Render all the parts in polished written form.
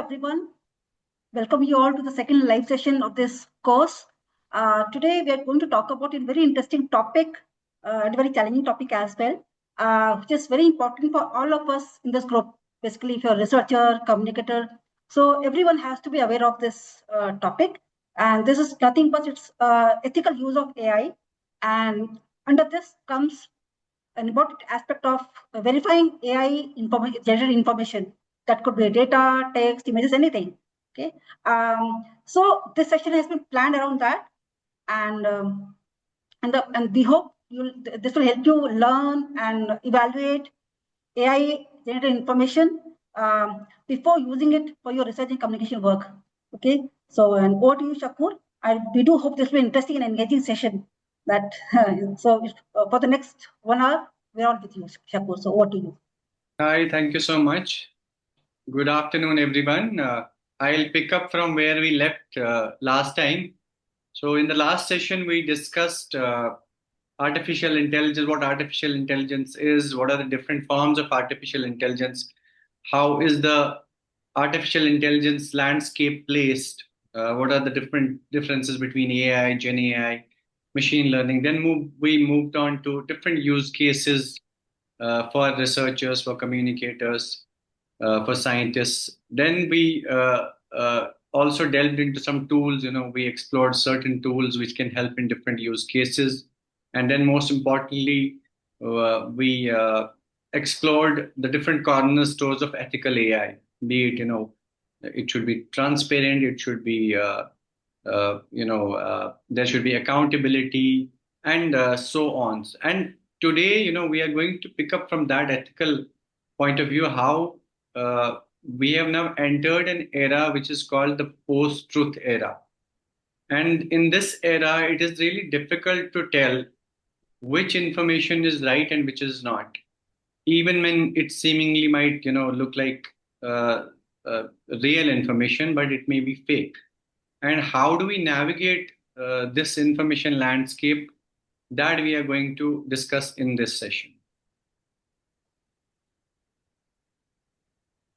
everyone. Welcome you all to the second live session of this course. Today we are going to talk about a very interesting topic and a very challenging topic as well, which is very important for all of us in this group. Basically, if you're a researcher, communicator, so everyone has to be aware of this topic. And this is nothing but its ethical use of AI. And under this comes an important aspect of verifying AI generated information. That could be data, text, images, anything. Okay. So this session has been planned around that, and we hope this will help you learn and evaluate AI generated information before using it for your research and communication work. Okay. So and over to you, Shakur. We do hope this will be interesting and engaging session. That for the next 1 hour, we're all with you, Shakur. So over to you. Hi, thank you so much. Good afternoon, everyone. I'll pick up from where we left last time. So, in the last session, we discussed artificial intelligence, what artificial intelligence is, what are the different forms of artificial intelligence, how is the artificial intelligence landscape placed, what are the different differences between AI, Gen AI, machine learning. Then we moved on to different use cases for researchers, for communicators, for scientists. Then we also delved into some tools. We explored certain tools which can help in different use cases. And then, most importantly, we explored the different cornerstones of ethical AI. Be it, it should be transparent. It should be, there should be accountability, and so on. And today, we are going to pick up from that ethical point of view how we have now entered an era which is called the post-truth era. And in this era, it is really difficult to tell which information is right and which is not, even when it seemingly might, look like real information, but it may be fake. And how do we navigate this information landscape? That we are going to discuss in this session.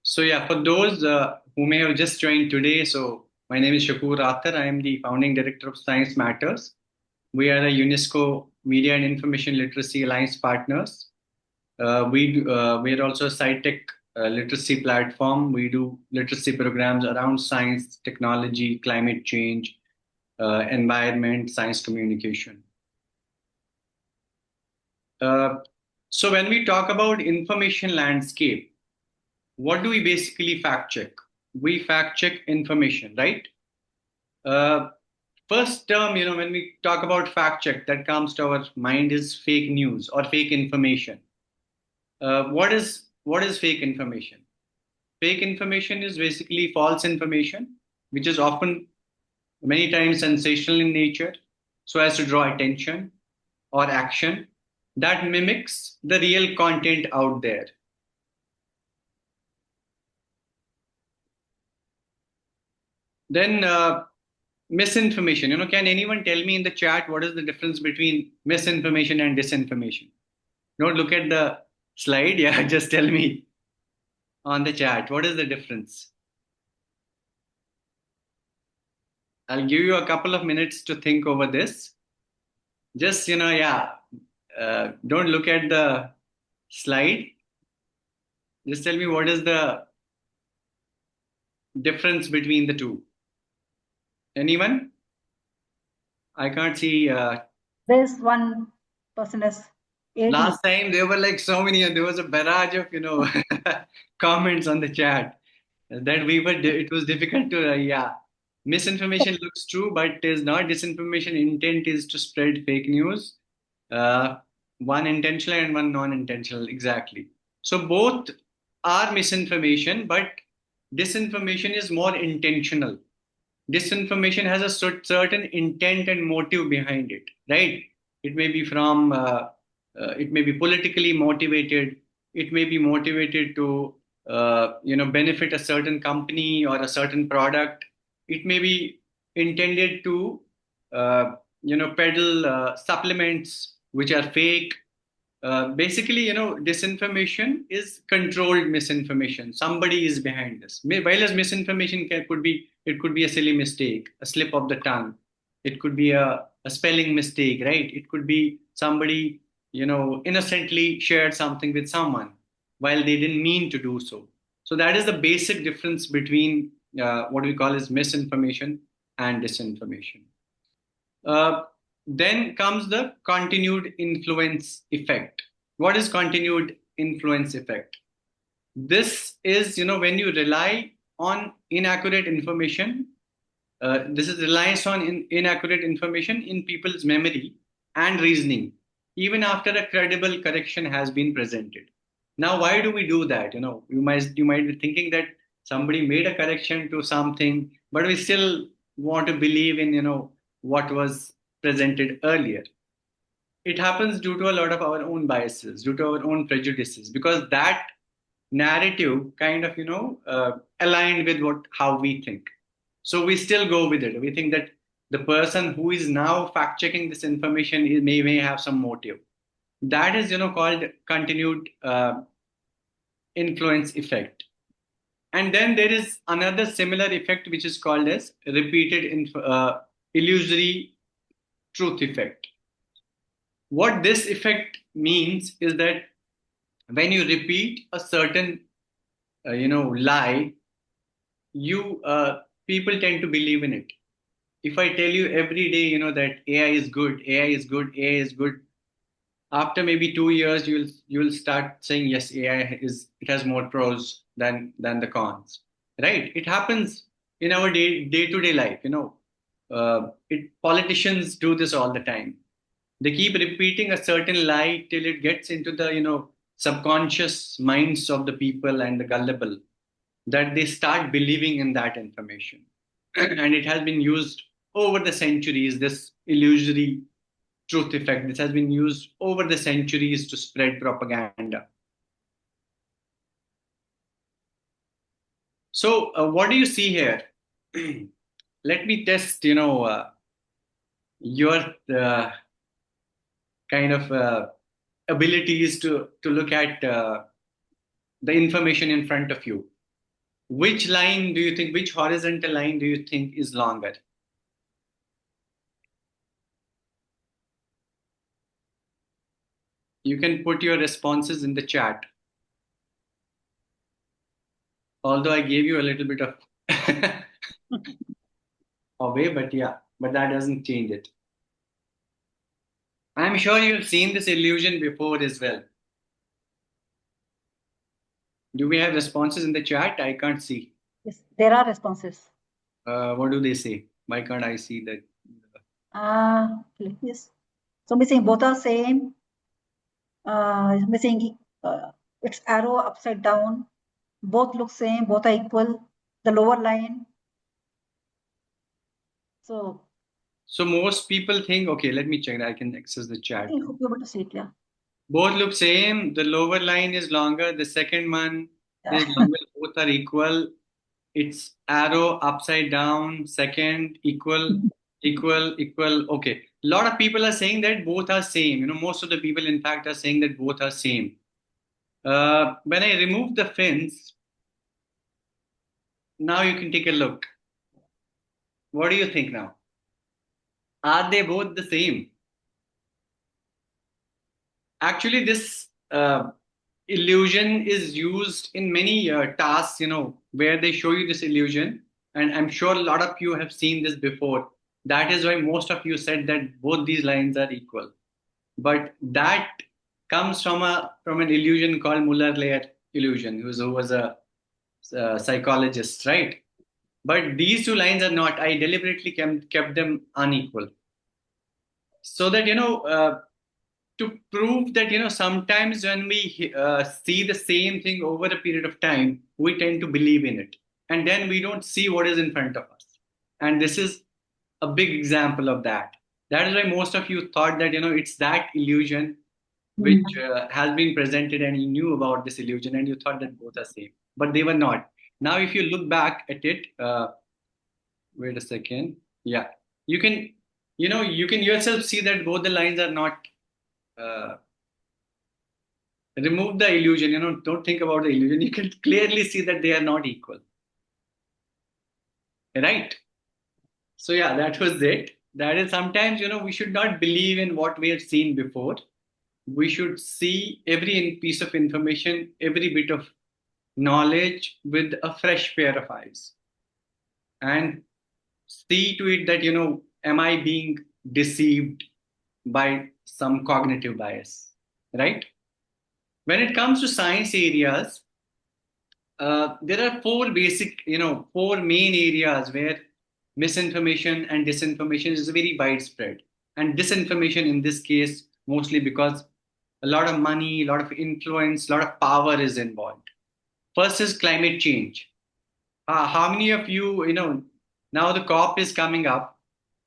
So yeah, for those who may have just joined today, so my name is Shakur Athar. I am the founding director of Science Matters. We are a UNESCO Media and Information Literacy Alliance partners. We are also a SciTech literacy platform. We do literacy programs around science, technology, climate change, environment, science communication. So when we talk about information landscape, what do we basically fact check? We fact check information, right? First term, when we talk about fact check, that comes to our mind is fake news or fake information. What is fake information? Fake information is basically false information, which is often many times sensational in nature, so as to draw attention or action that mimics the real content out there. Then misinformation. Can anyone tell me in the chat what is the difference between misinformation and disinformation? Don't look at the slide. Yeah, just tell me on the chat. What is the difference? I'll give you a couple of minutes to think over this. Just, don't look at the slide. Just tell me what is the difference between the two. Anyone? I can't see. There's one person as last time there were like so many, and there was a barrage of comments on the chat that it was difficult to misinformation looks true, but it is not disinformation. Intent is to spread fake news, one intentional and one non-intentional, exactly. So both are misinformation, but disinformation is more intentional. Disinformation has a certain intent and motive behind it, right? It may be it may be politically motivated. It may be motivated to, benefit a certain company or a certain product. It may be intended to, peddle supplements which are fake. basically, disinformation is controlled misinformation. Somebody is behind this. While as misinformation could be a silly mistake, a slip of the tongue. It could be a spelling mistake, right? It could be somebody, innocently shared something with someone while they didn't mean to do so. So that is the basic difference between what we call as misinformation and disinformation. Uh, then comes the continued influence effect. What is continued influence effect? This is, when you rely on inaccurate information. This is reliance on inaccurate information in people's memory and reasoning, even after a credible correction has been presented. Now, why do we do that? You might be thinking that somebody made a correction to something, but we still want to believe in, what was presented earlier. It happens due to a lot of our own biases, due to our own prejudices, because that narrative kind of, aligned with how we think. So we still go with it. We think that the person who is now fact checking this information may have some motive. That is, called continued influence effect. And then there is another similar effect which is called as repeated illusory truth effect. What this effect means is that when you repeat a certain lie, you people tend to believe in it. If I tell you every day, that AI is good, AI is good, AI is good, after maybe 2 years, you'll start saying yes, it has more pros than the cons, right? It happens in our day to day life. Politicians do this all the time. They keep repeating a certain lie till it gets into the subconscious minds of the people and the gullible, that they start believing in that information. And it has been used over the centuries, this illusory truth effect. This has been used over the centuries to spread propaganda. So, what do you see here? Let me test, your kind of abilities to look at the information in front of you. Which line do you think, which horizontal line do you think is longer? You can put your responses in the chat. Although I gave you a little bit of away, but yeah, but that doesn't change it. I'm sure you've seen this illusion before as well. Do we have responses in the chat? I can't see. Yes, there are responses. What do they say? Why can't I see that? Yes. So we're saying both are same. We're saying it's arrow upside down. Both look same. Both are equal. The lower line. So most people think, okay, let me check that. I can access the I chat. think you'll be able to see it. Yeah. Both look same. The lower line is longer. The second one is longer. Both are equal. It's arrow upside down. Second, equal, equal, equal. Okay. A lot of people are saying that both are same. Most of the people, in fact, are saying that both are same. When I remove the fins, now you can take a look. What do you think now? Are they both the same? Actually, this illusion is used in many tasks, where they show you this illusion. And I'm sure a lot of you have seen this before. That is why most of you said that both these lines are equal. But that comes from an illusion called Muller-Lyer illusion, who was a psychologist, right? But these two lines are not. I deliberately kept them unequal, so that to prove that sometimes when we see the same thing over a period of time, we tend to believe in it, and then we don't see what is in front of us. And this is a big example of that. That is why most of you thought that it's that illusion which has been presented, and you knew about this illusion and you thought that both are same, but they were not. Now if you look back at it, wait a second. Yeah, you can you can yourself see that both the lines are not uh, remove the illusion, don't think about the illusion. You can clearly see that they are not equal. Right? So yeah, that was it. That is sometimes, we should not believe in what we have seen before. We should see every piece of information, every bit of knowledge with a fresh pair of eyes, and see to it that, am I being deceived by some cognitive bias, right? When it comes to science areas, there are four main areas where misinformation and disinformation is very widespread. And disinformation in this case, mostly because a lot of money, a lot of influence, a lot of power is involved. First is climate change. How many of you, now the COP is coming up,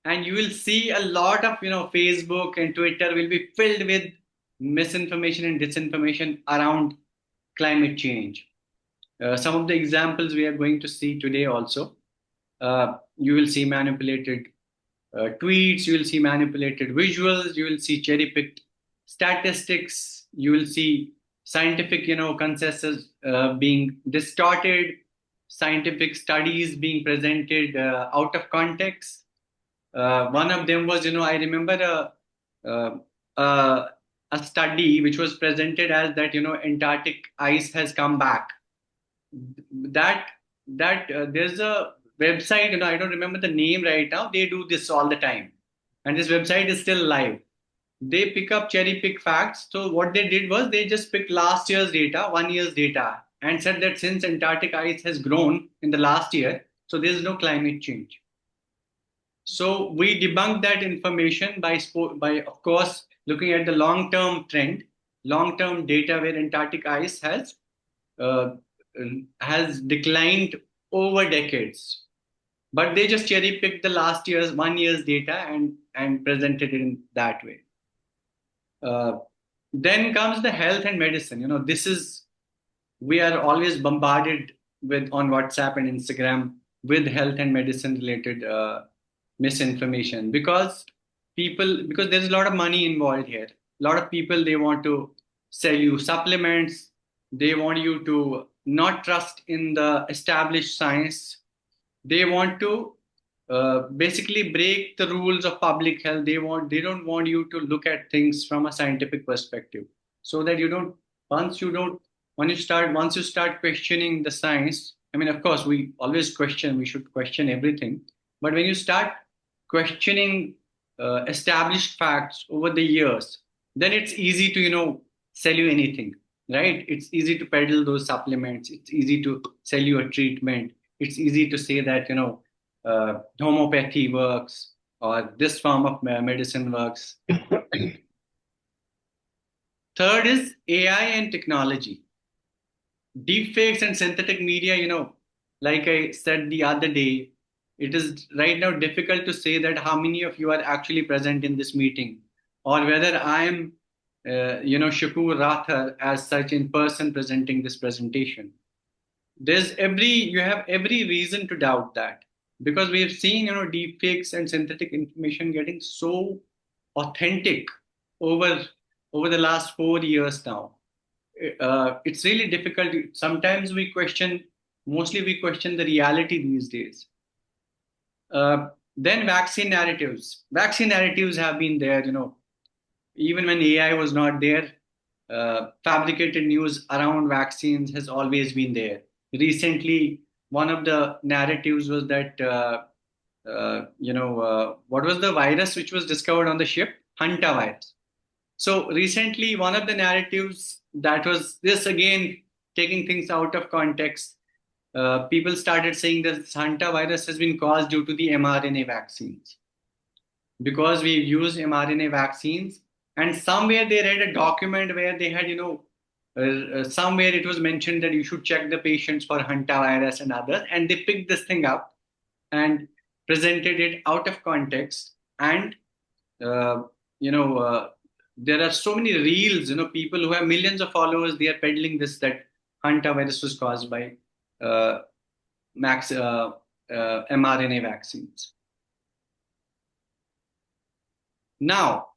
and you will see a lot of, Facebook and Twitter will be filled with misinformation and disinformation around climate change. Some of the examples we are going to see today also. You will see manipulated tweets, you will see manipulated visuals, you will see cherry picked statistics, you will see scientific, consensus being distorted, scientific studies being presented out of context. One of them was, I remember uh, uh, a study which was presented as that, Antarctic ice has come back. That there's a website, I don't remember the name right now. They do this all the time, and this website is still live. They pick up cherry pick facts. So what they did was they just picked last year's data, 1 year's data, and said that since Antarctic ice has grown in the last year, so there is no climate change. So we debunked that information by of course looking at the long-term trend, long-term data where Antarctic ice uh, has declined over decades. But they just cherry picked the last year's 1 year's data and presented it in that way. Then comes the health and medicine. We are always bombarded with on WhatsApp and Instagram with health and medicine related misinformation because there's a lot of money involved here. A lot of people, they want to sell you supplements. They want you to not trust in the established science. They want to basically break the rules of public health. They don't want you to look at things from a scientific perspective, so that you don't once you don't once you start questioning the science. I mean, of course, we always question. We should question everything, but when you start questioning established facts over the years, then it's easy to sell you anything, right? It's easy to peddle those supplements. It's easy to sell you a treatment. It's easy to say that homeopathy works or this form of medicine works. Third is AI and technology. Deepfakes and synthetic media, like I said the other day, it is right now difficult to say that how many of you are actually present in this meeting, or whether I am, Shakur Rathar as such in person presenting this presentation. You have every reason to doubt that, because we have seen, deepfakes and synthetic information getting so authentic over the last 4 years now. It's really difficult. Sometimes mostly we question the reality these days. Then vaccine narratives. Vaccine narratives have been there, even when AI was not there. Fabricated news around vaccines has always been there. Recently, one of the narratives was that, what was the virus which was discovered on the ship? Hantavirus. So recently, one of the narratives that was this again, taking things out of context, people started saying that hantavirus has been caused due to the mRNA vaccines. Because we've used mRNA vaccines, and somewhere they read a document where they had, somewhere it was mentioned that you should check the patients for hantavirus and others, and they picked this thing up and presented it out of context. And there are so many reels, people who have millions of followers, they are peddling this, that hantavirus was caused by mRNA vaccines. Now,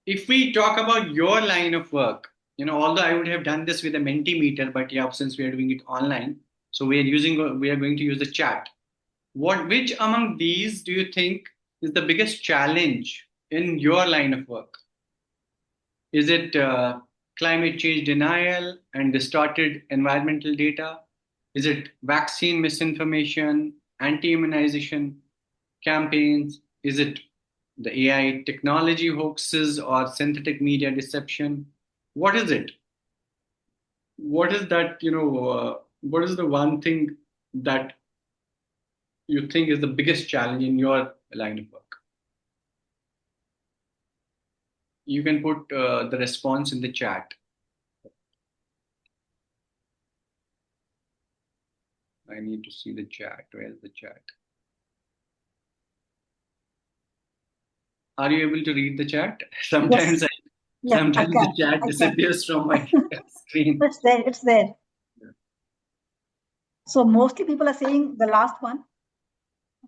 if we talk about your line of work, although I would have done this with a Mentimeter, but yeah, since we are doing it online, so we are going to use the chat. Which among these do you think is the biggest challenge in your line of work? Is it climate change denial and distorted environmental data? Is it vaccine misinformation, anti-immunization campaigns? Is it the AI technology hoaxes or synthetic media deception? What is it? What is that, what is the one thing that you think is the biggest challenge in your line of work? You can put the response in the chat. I need to see the chat. Where's the chat? Are you able to read the chat? Sometimes Yes. Yeah, I sometimes can. the chat I can. disappears from my screen. It's there. It's there. Yeah. So mostly people are saying the last one,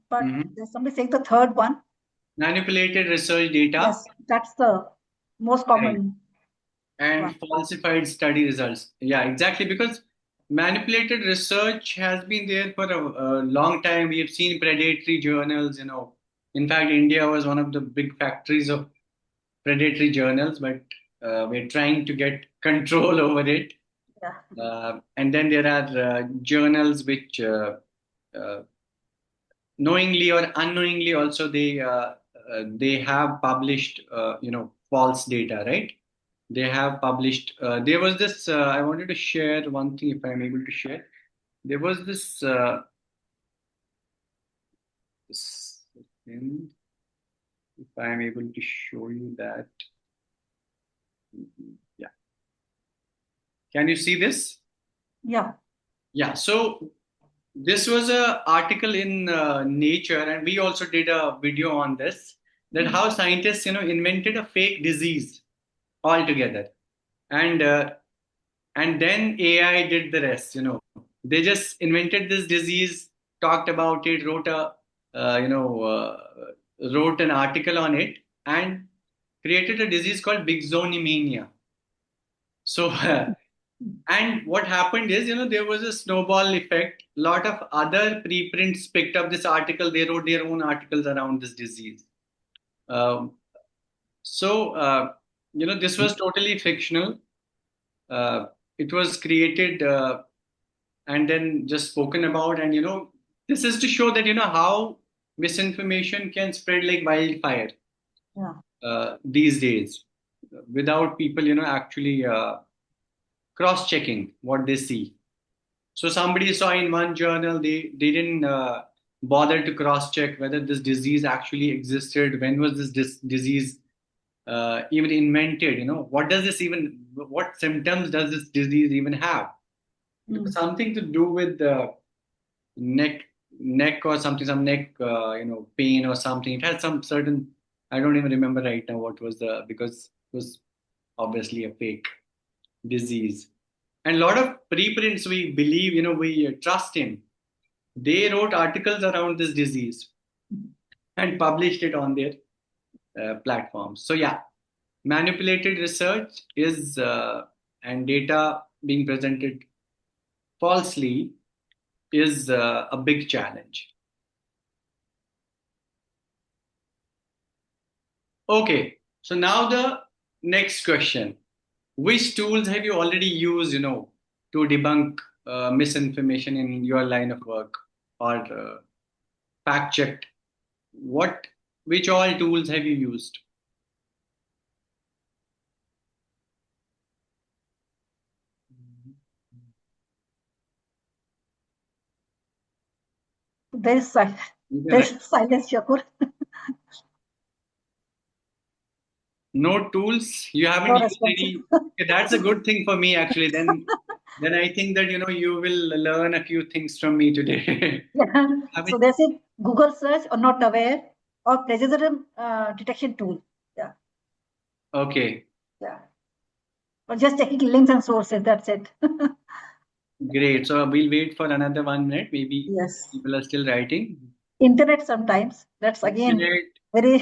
but Mhm. there's somebody saying the third one. Manipulated research data. Yes, that's the most Right. common And one. falsified study results. Yeah, exactly. Because manipulated research has been there for a long time. We have seen predatory journals. In fact, India was one of the big factories of predatory journals, but we're trying to get control over it. Yeah. And then there are journals which uh, knowingly or unknowingly also they have published false data, right? They have published there was this I wanted to share one thing if I'm able to share. There was this thing, if I'm able to show you that. Yeah, can you see this? Yeah. Yeah, so this was a article in Nature, and we also did a video on this, that how scientists invented a fake disease altogether, and and then AI did the rest. They just invented this disease, talked about it, wrote an article on it, and created a disease called bixonomania. So and what happened is, there was a snowball effect. A lot of other preprints picked up this article. They wrote their own articles around this disease. Um, so this was totally fictional. It was created and then just spoken about, and this is to show that how misinformation can spread like wildfire Yeah. these days, without people actually cross checking what they see. So somebody saw in one journal, they didn't bother to cross check whether this disease actually existed. When was this disease even invented? What does this even? What symptoms does this disease even have? It was something to do with the neck, neck or something, some neck, pain or something. It had some certain. I don't even remember right now what was because it was obviously a fake disease. And a lot of preprints we believe, we trust in. They wrote articles around this disease and published it on their platforms. So yeah, manipulated research is and data being presented falsely is a big challenge. Okay, so now the next question: which tools have you already used, to debunk misinformation in your line of work, or fact checked? Which all tools have you used? There's You can write. silence, Shakur. No tools. You haven't No used response. any. Okay, that's a good thing for me actually. Then I think that you will learn a few things from me today. Yeah. Have So it. there's a Google search or not aware or plagiarism detection tool. Yeah. Okay, Yeah. Or just checking links and sources. That's it. great. So we'll wait for another 1 minute. Maybe Yes. people are still writing. Internet sometimes. That's again Internet, very.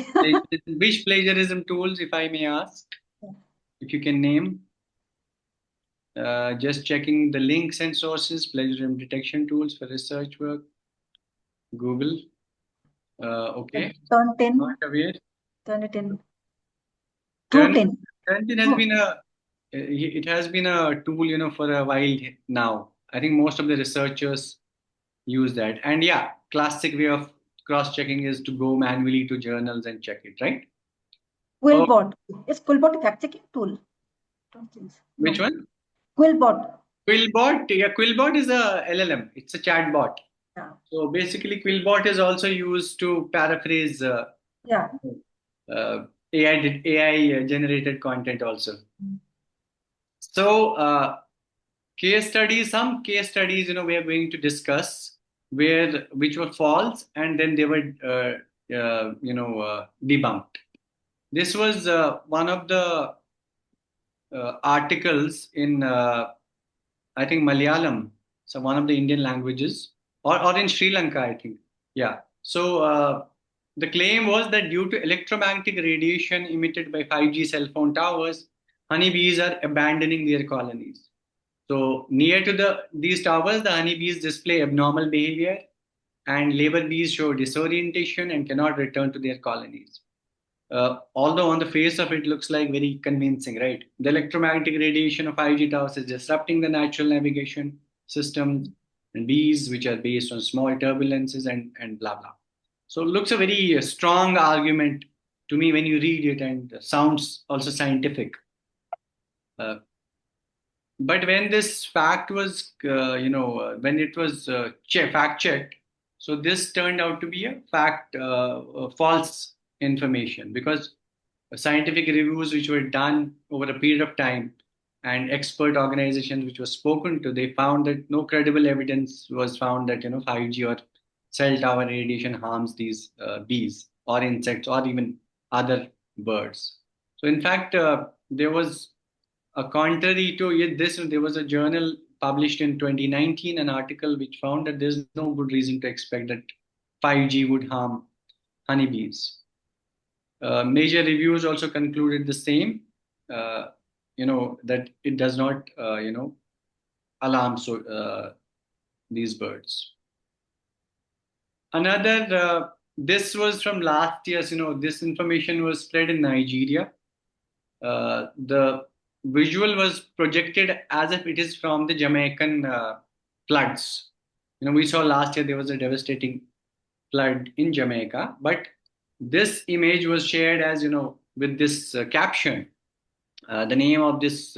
which plagiarism tools, if I may ask, if you can name? Just checking the links and sources, plagiarism detection tools for research work, Google. Okay. Turnitin. Not aware. Turnitin. Turn- Truetin. Turnitin has been it has been a tool, for a while now. I think most of the researchers use that. And yeah, classic way of cross-checking is to go manually to journals and check it, right? Oh, Quillbot. Is Quillbot a fact-checking tool? Don't think so. which No. one? Quillbot. Quillbot. Yeah, Quillbot is a LLM. It's a chat bot. Yeah. So basically, Quillbot is also used to paraphrase Yeah. AI generated content also. So some case studies, we are going to discuss which were false, and then they were debunked. This was one of the articles in I think Malayalam, so one of the Indian languages, or in Sri Lanka, I think. Yeah. So the claim was that due to electromagnetic radiation emitted by 5G cell phone towers, honeybees are abandoning their colonies. So near to these towers, the honeybees display abnormal behavior, and labor bees show disorientation and cannot return to their colonies. Although on the face of it looks like very convincing, right? The electromagnetic radiation of 5G towers is disrupting the natural navigation systems and bees, which are based on small turbulences and blah blah. So it looks a very strong argument to me when you read it, and sounds also scientific. Uh, but when this fact was, when it was fact checked, so this turned out to be a false information, because scientific reviews which were done over a period of time and expert organizations which were spoken to, they found that no credible evidence was found that 5G or cell tower radiation harms these bees or insects or even other birds. So in fact, there was contrary to this, there was a journal published in 2019, an article which found that there's no good reason to expect that 5G would harm honeybees. Major reviews also concluded the same, that it does not, alarm these birds. This was from last year. This information was spread in Nigeria. The visual was projected as if it is from the Jamaican floods. We saw last year there was a devastating flood in Jamaica, but this image was shared as, with this caption. The name of this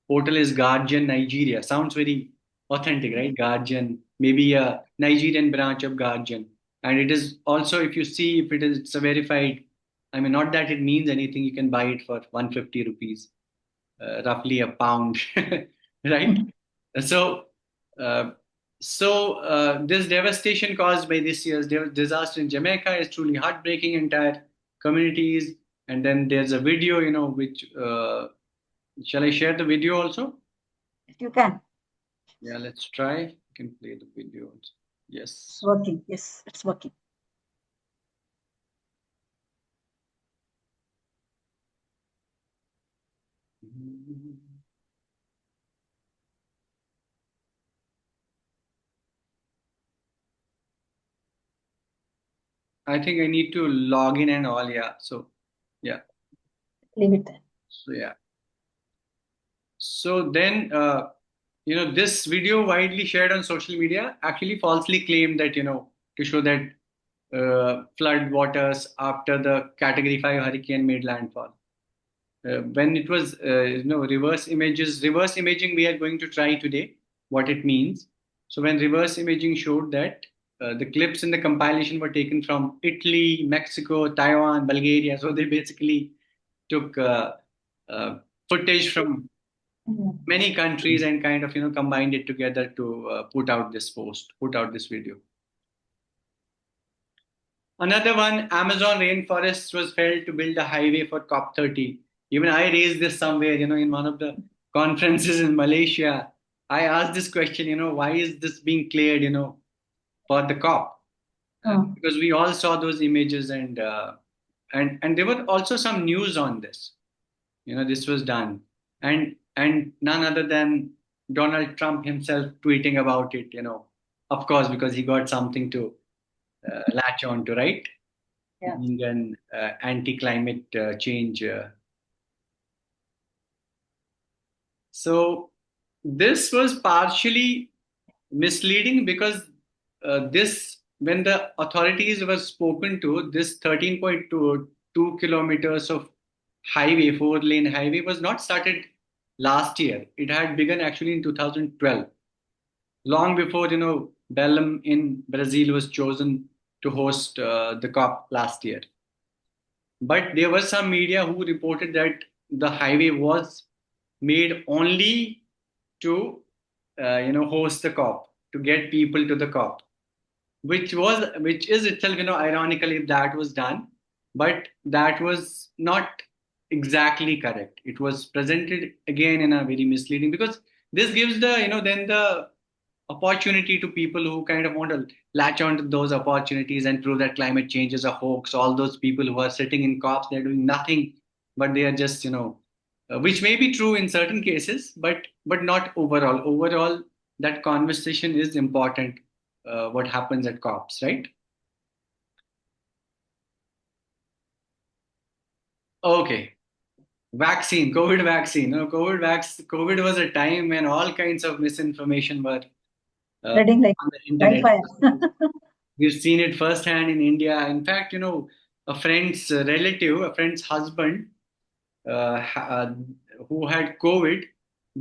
portal is Guardian Nigeria. Sounds very authentic, right? Guardian, maybe a Nigerian branch of Guardian. And it is also, if you see, if it's a verified, I mean, not that it means anything, you can buy it for 150 rupees, roughly a pound, right? So, this devastation caused by this year's disaster in Jamaica is truly heartbreaking. Entire communities, and then there's a video, which shall I share the video also? If you can. Yeah, let's try. You can play the video. Yes. It's working. Yes, it's working. I think I need to log in and all. Yeah. So, yeah. Leave it there. So, yeah. So then, this video widely shared on social media actually falsely claimed that, to show that flood waters after the Category 5 hurricane made landfall. When it was, reverse imaging, we are going to try today what it means. So when reverse imaging showed that the clips in the compilation were taken from Italy, Mexico, Taiwan, Bulgaria. So they basically took footage from many countries and kind of, combined it together to put out this video. Another one, Amazon rainforest was felled to build a highway for COP30. Even I raised this somewhere, in one of the conferences in Malaysia. I asked this question, why is this being cleared, for the COP? Because we all saw those images, and there were also some news on this. This was done. And and none other than Donald Trump himself tweeting about it, of course, because he got something to latch on to, right? Yeah. Being an anti-climate change. So this was partially misleading because this, when the authorities were spoken to, this 13.2 kilometers of highway, four-lane highway, was not started last year. It had begun actually in 2012, long before Belém in Brazil was chosen to host the COP last year. But there were some media who reported that the highway was made only to host the COP, to get people to the COP, which is itself ironical if that was done, but that was not exactly correct. It was presented again in a very misleading, because this gives the then the opportunity to people who kind of want to latch on to those opportunities and prove that climate change is a hoax. All those people who are sitting in COPs, they're doing nothing, but they are just which may be true in certain cases, but not overall. Overall, that conversation is important. What happens at COPs, right? Okay, vaccine, COVID vaccine. COVID was a time when all kinds of misinformation were Spreading like on the internet. wildfire. We've seen it firsthand in India. In fact, a friend's relative, a friend's husband, who had COVID,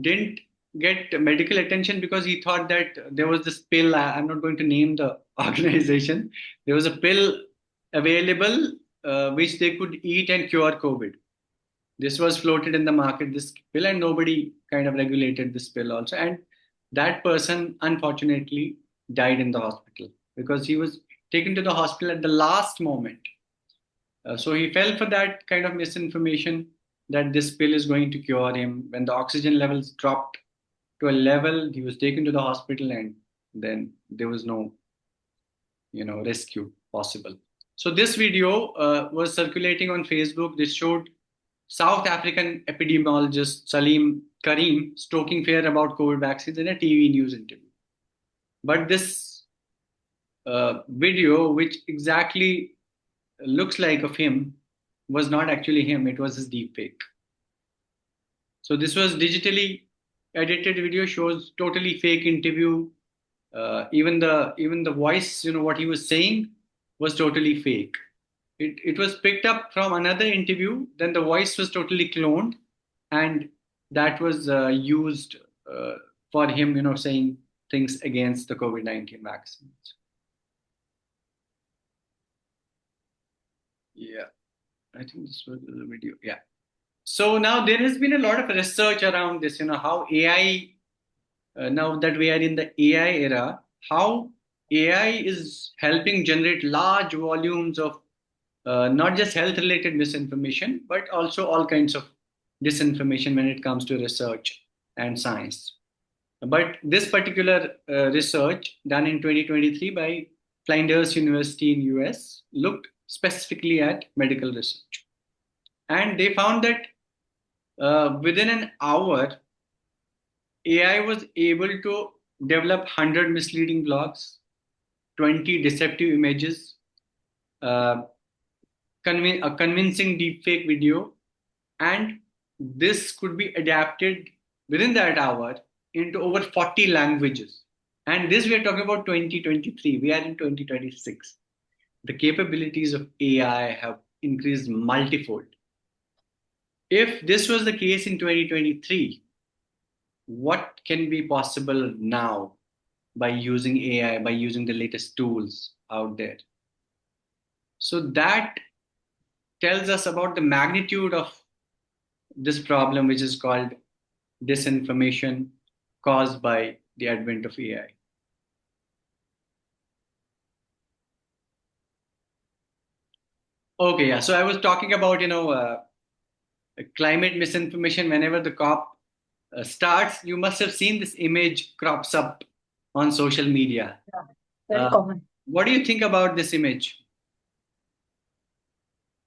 didn't get medical attention because he thought that there was this pill. I'm not going to name the organization. There was a pill available which they could eat and cure COVID. This was floated in the market, this pill, and nobody kind of regulated this pill also. And that person, unfortunately, died in the hospital because he was taken to the hospital at the last moment. So he fell for that kind of misinformation that this pill is going to cure him. When the oxygen levels dropped to a level, he was taken to the hospital, and then there was no, rescue possible. So this video was circulating on Facebook. This showed South African epidemiologist Salim Karim stoking fear about COVID vaccines in a TV news interview. But this video, which exactly looks like of him, was not actually him. It was his deep fake. So this was digitally edited video, shows totally fake interview. Even the voice, what he was saying was totally fake. It was picked up from another interview. Then the voice was totally cloned, and that was used for him, saying things against the COVID-19 vaccines. Yeah, I think this was the video. Yeah. So now there has been a lot of research around this, how AI, now that we are in the AI era, how AI is helping generate large volumes of not just health related misinformation, but also all kinds of disinformation when it comes to research and science. But this particular research done in 2023 by Flinders University in US looked specifically at medical research. And they found that within an hour, AI was able to develop 100 misleading blogs, 20 deceptive images, uh, a convincing deepfake video, and this could be adapted within that hour into over 40 languages. And this we are talking about 2023. We are in 2026. The capabilities of AI have increased multifold. If this was the case in 2023, what can be possible now by using AI, by using the latest tools out there? So that tells us about the magnitude of this problem, which is called disinformation caused by the advent of AI. Okay, yeah. So I was talking about, climate misinformation. Whenever the COP starts, you must have seen this image crops up on social media. Yeah, very common. What do you think about this image?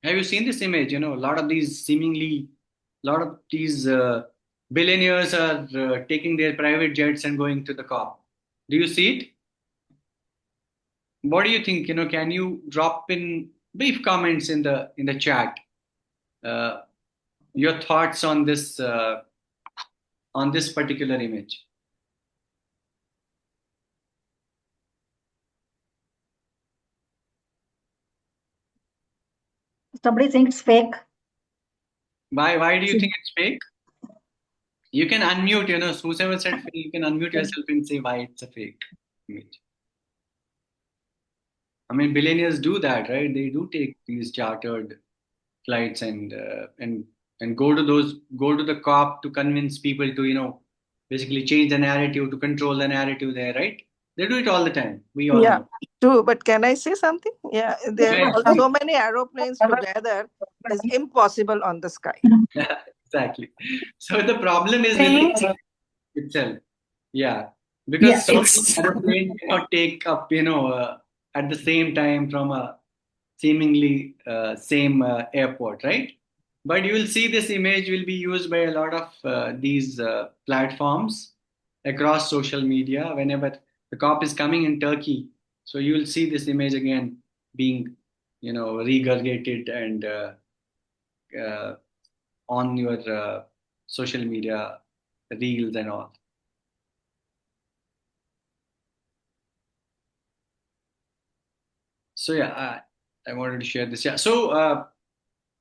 Have you seen this image? A lot of these billionaires are taking their private jets and going to the COP. Do you see it? What do you think? Can you drop in brief comments in the chat? Uh, your thoughts on this particular image. Somebody saying it's fake. Why do you think it's fake? You can unmute, whoever said fake, you can unmute yourself and say why it's a fake image. I mean, billionaires do that, right? They do take these chartered flights and go to the COP to convince people to, basically change the narrative, to control the narrative there, right? They do it all the time. We all Yeah, know. true. But can I say something? Yeah, there Yeah, are so many aeroplanes together is impossible on the sky. exactly. So the problem is with the itself. Yeah, because so many airplanes cannot take up, at the same time from a seemingly same airport, right? But you will see this image will be used by a lot of these platforms across social media whenever the COP is coming in Turkey. So you will see this image again being, regurgitated and uh, on your social media reels and all. So yeah, I wanted to share this. Yeah. So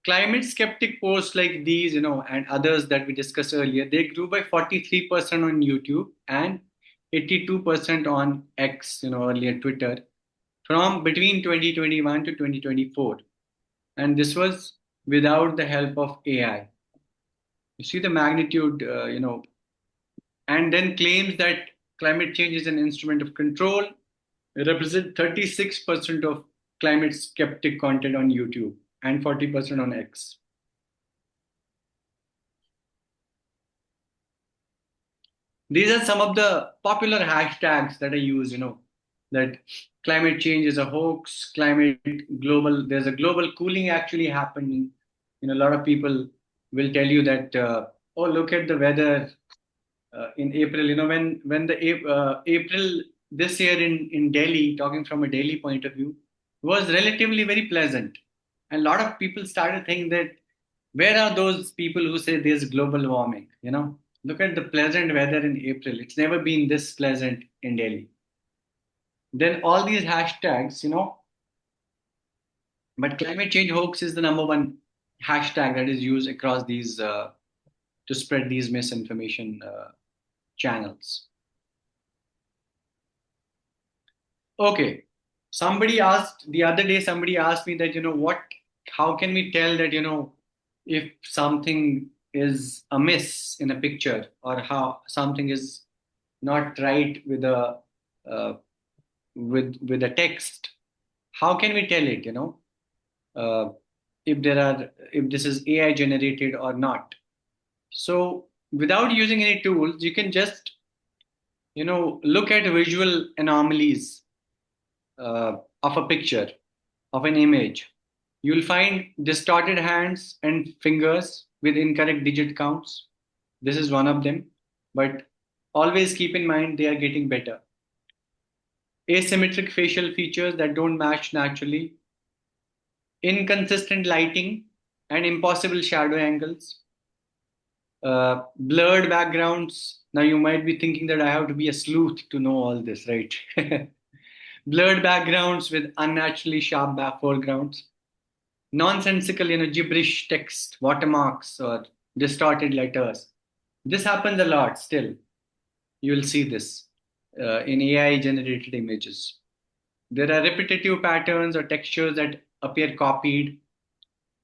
climate skeptic posts like these, and others that we discussed earlier, they grew by 43% on YouTube and 82% on X, earlier Twitter, from between 2021 to 2024. And this was without the help of AI. You see the magnitude, and then claims that climate change is an instrument of control. It represents 36% of climate skeptic content on YouTube and 40% on X. These are some of the popular hashtags that I use, that climate change is a hoax, there's a global cooling actually happening. A lot of people will tell you that, oh, look at the weather in April, when the April this year in Delhi, talking from a Delhi point of view, was relatively very pleasant. And a lot of people started thinking that where are those people who say there's global warming? Look at the pleasant weather in April. It's never been this pleasant in Delhi. Then all these hashtags, but climate change hoax is the number one hashtag that is used across these to spread these misinformation channels. Okay. The other day, somebody asked me that, how can we tell that, if something is amiss in a picture or how something is not right with uh, with a text? How can we tell it, uh, if this is AI generated or not? So without using any tools, you can just, look at visual anomalies of a picture, of an image. You'll find distorted hands and fingers with incorrect digit counts. This is one of them. But always keep in mind they are getting better. Asymmetric facial features that don't match naturally, inconsistent lighting, and impossible shadow angles, blurred backgrounds. Now you might be thinking that I have to be a sleuth to know all this, right? Blurred backgrounds with unnaturally sharp foregrounds, nonsensical, gibberish text, watermarks, or distorted letters. This happens a lot still. You will see this in AI generated images. There are repetitive patterns or textures that appear copied,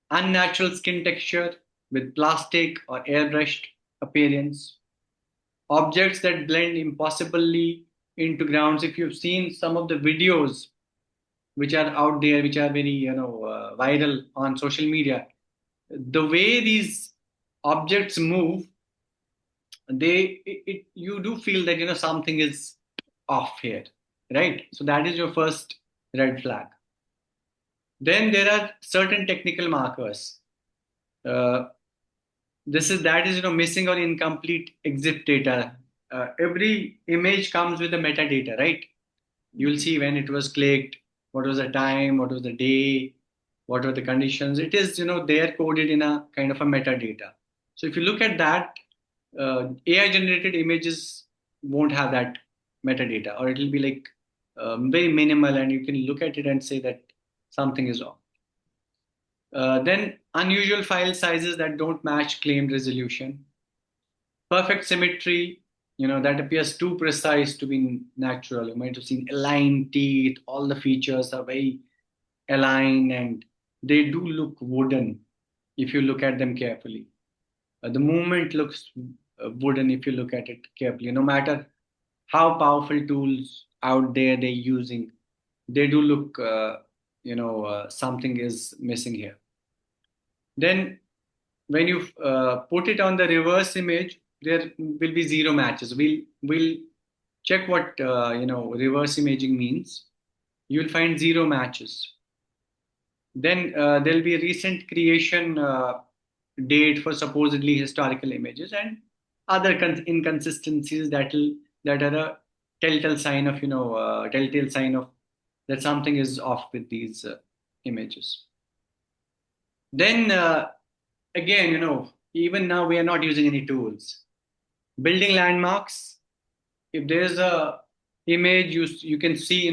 unnatural skin texture with plastic or airbrushed appearance, objects that blend impossibly into grounds. If you've seen some of the videos which are out there, which are very viral on social media, the way these objects move, you do feel that something is off here, right? So that is your first red flag. Then there are certain technical markers. Uh, that is missing or incomplete EXIF data. Every image comes with the metadata, right? You'll see when it was clicked, what was the time, what was the day, what were the conditions. It is they are coded in a kind of a metadata. So if you look at that, AI generated images won't have that metadata, or it will be like very minimal, and you can look at it and say that something is off. Then unusual file sizes that don't match claimed resolution. Perfect symmetry, that appears too precise to be natural. You might have seen aligned teeth, all the features are very aligned, and they do look wooden if you look at them carefully. The movement looks wooden if you look at it carefully. No matter how powerful tools out there they're using, they do look, something is missing here. Then when you put it on the reverse image, there will be zero matches. We'll check what reverse imaging means. You'll find zero matches. Then there'll be a recent creation date for supposedly historical images, and other inconsistencies that are a telltale sign of that something is off with these images. Then again, even now we are not using any tools. Building landmarks. If there's a image, you can see,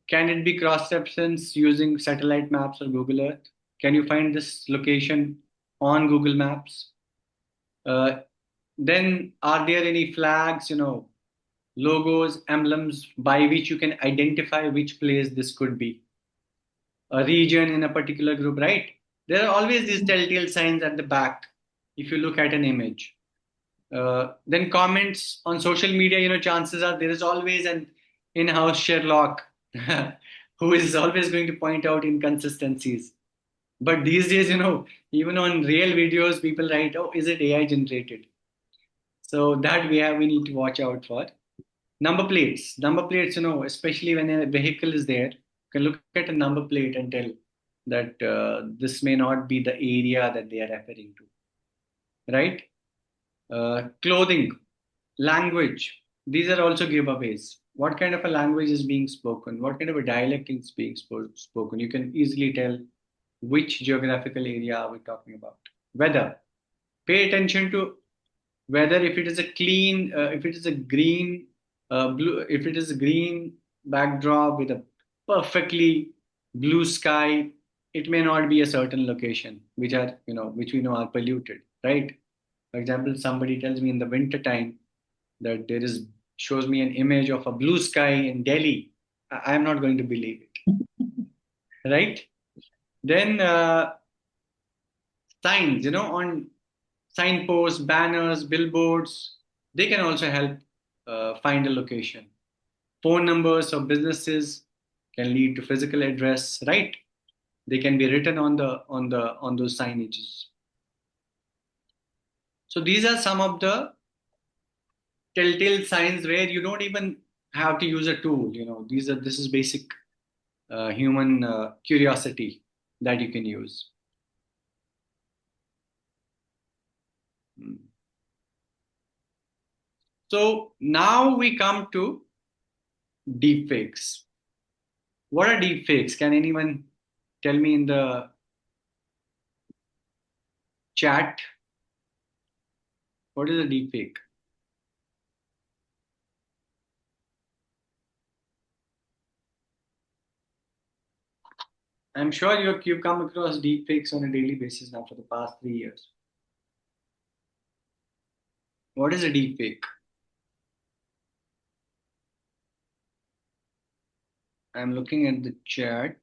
can it be cross-referenced using satellite maps or Google Earth? Can you find this location on Google Maps? Then are there any flags, logos, emblems by which you can identify which place this could be? A region in a particular group, right? There are always these telltale signs at the back if you look at an image. Then comments on social media, chances are there is always an in-house Sherlock who is always going to point out inconsistencies. But these days, even on real videos, people write, "Oh, is it AI generated?" So that we need to watch out for. Number plates, especially when a vehicle is there, you can look at a number plate and tell that this may not be the area that they are referring to, right? Clothing, language, these are also giveaways. What kind of a language is being spoken? What kind of a dialect is being spoken? You can easily tell which geographical area are we talking about. Weather, pay attention to whether if it is a clean, if it is a green, blue, if it is a green backdrop with a perfectly blue sky, it may not be a certain location, which we know are polluted, right? For example, somebody tells me in the winter time that shows me an image of a blue sky in Delhi. I am not going to believe it, right? Then signs, on signposts, banners, billboards, they can also help find a location. Phone numbers of businesses can lead to physical address, right? They can be written on those signages. So these are some of the telltale signs where you don't even have to use a tool. This is basic human curiosity that you can use. So now we come to deepfakes. What are deepfakes? Can anyone tell me in the chat? What is a deepfake? I'm sure you've come across deepfakes on a daily basis now for the past 3 years. What is a deepfake? I'm looking at the chat.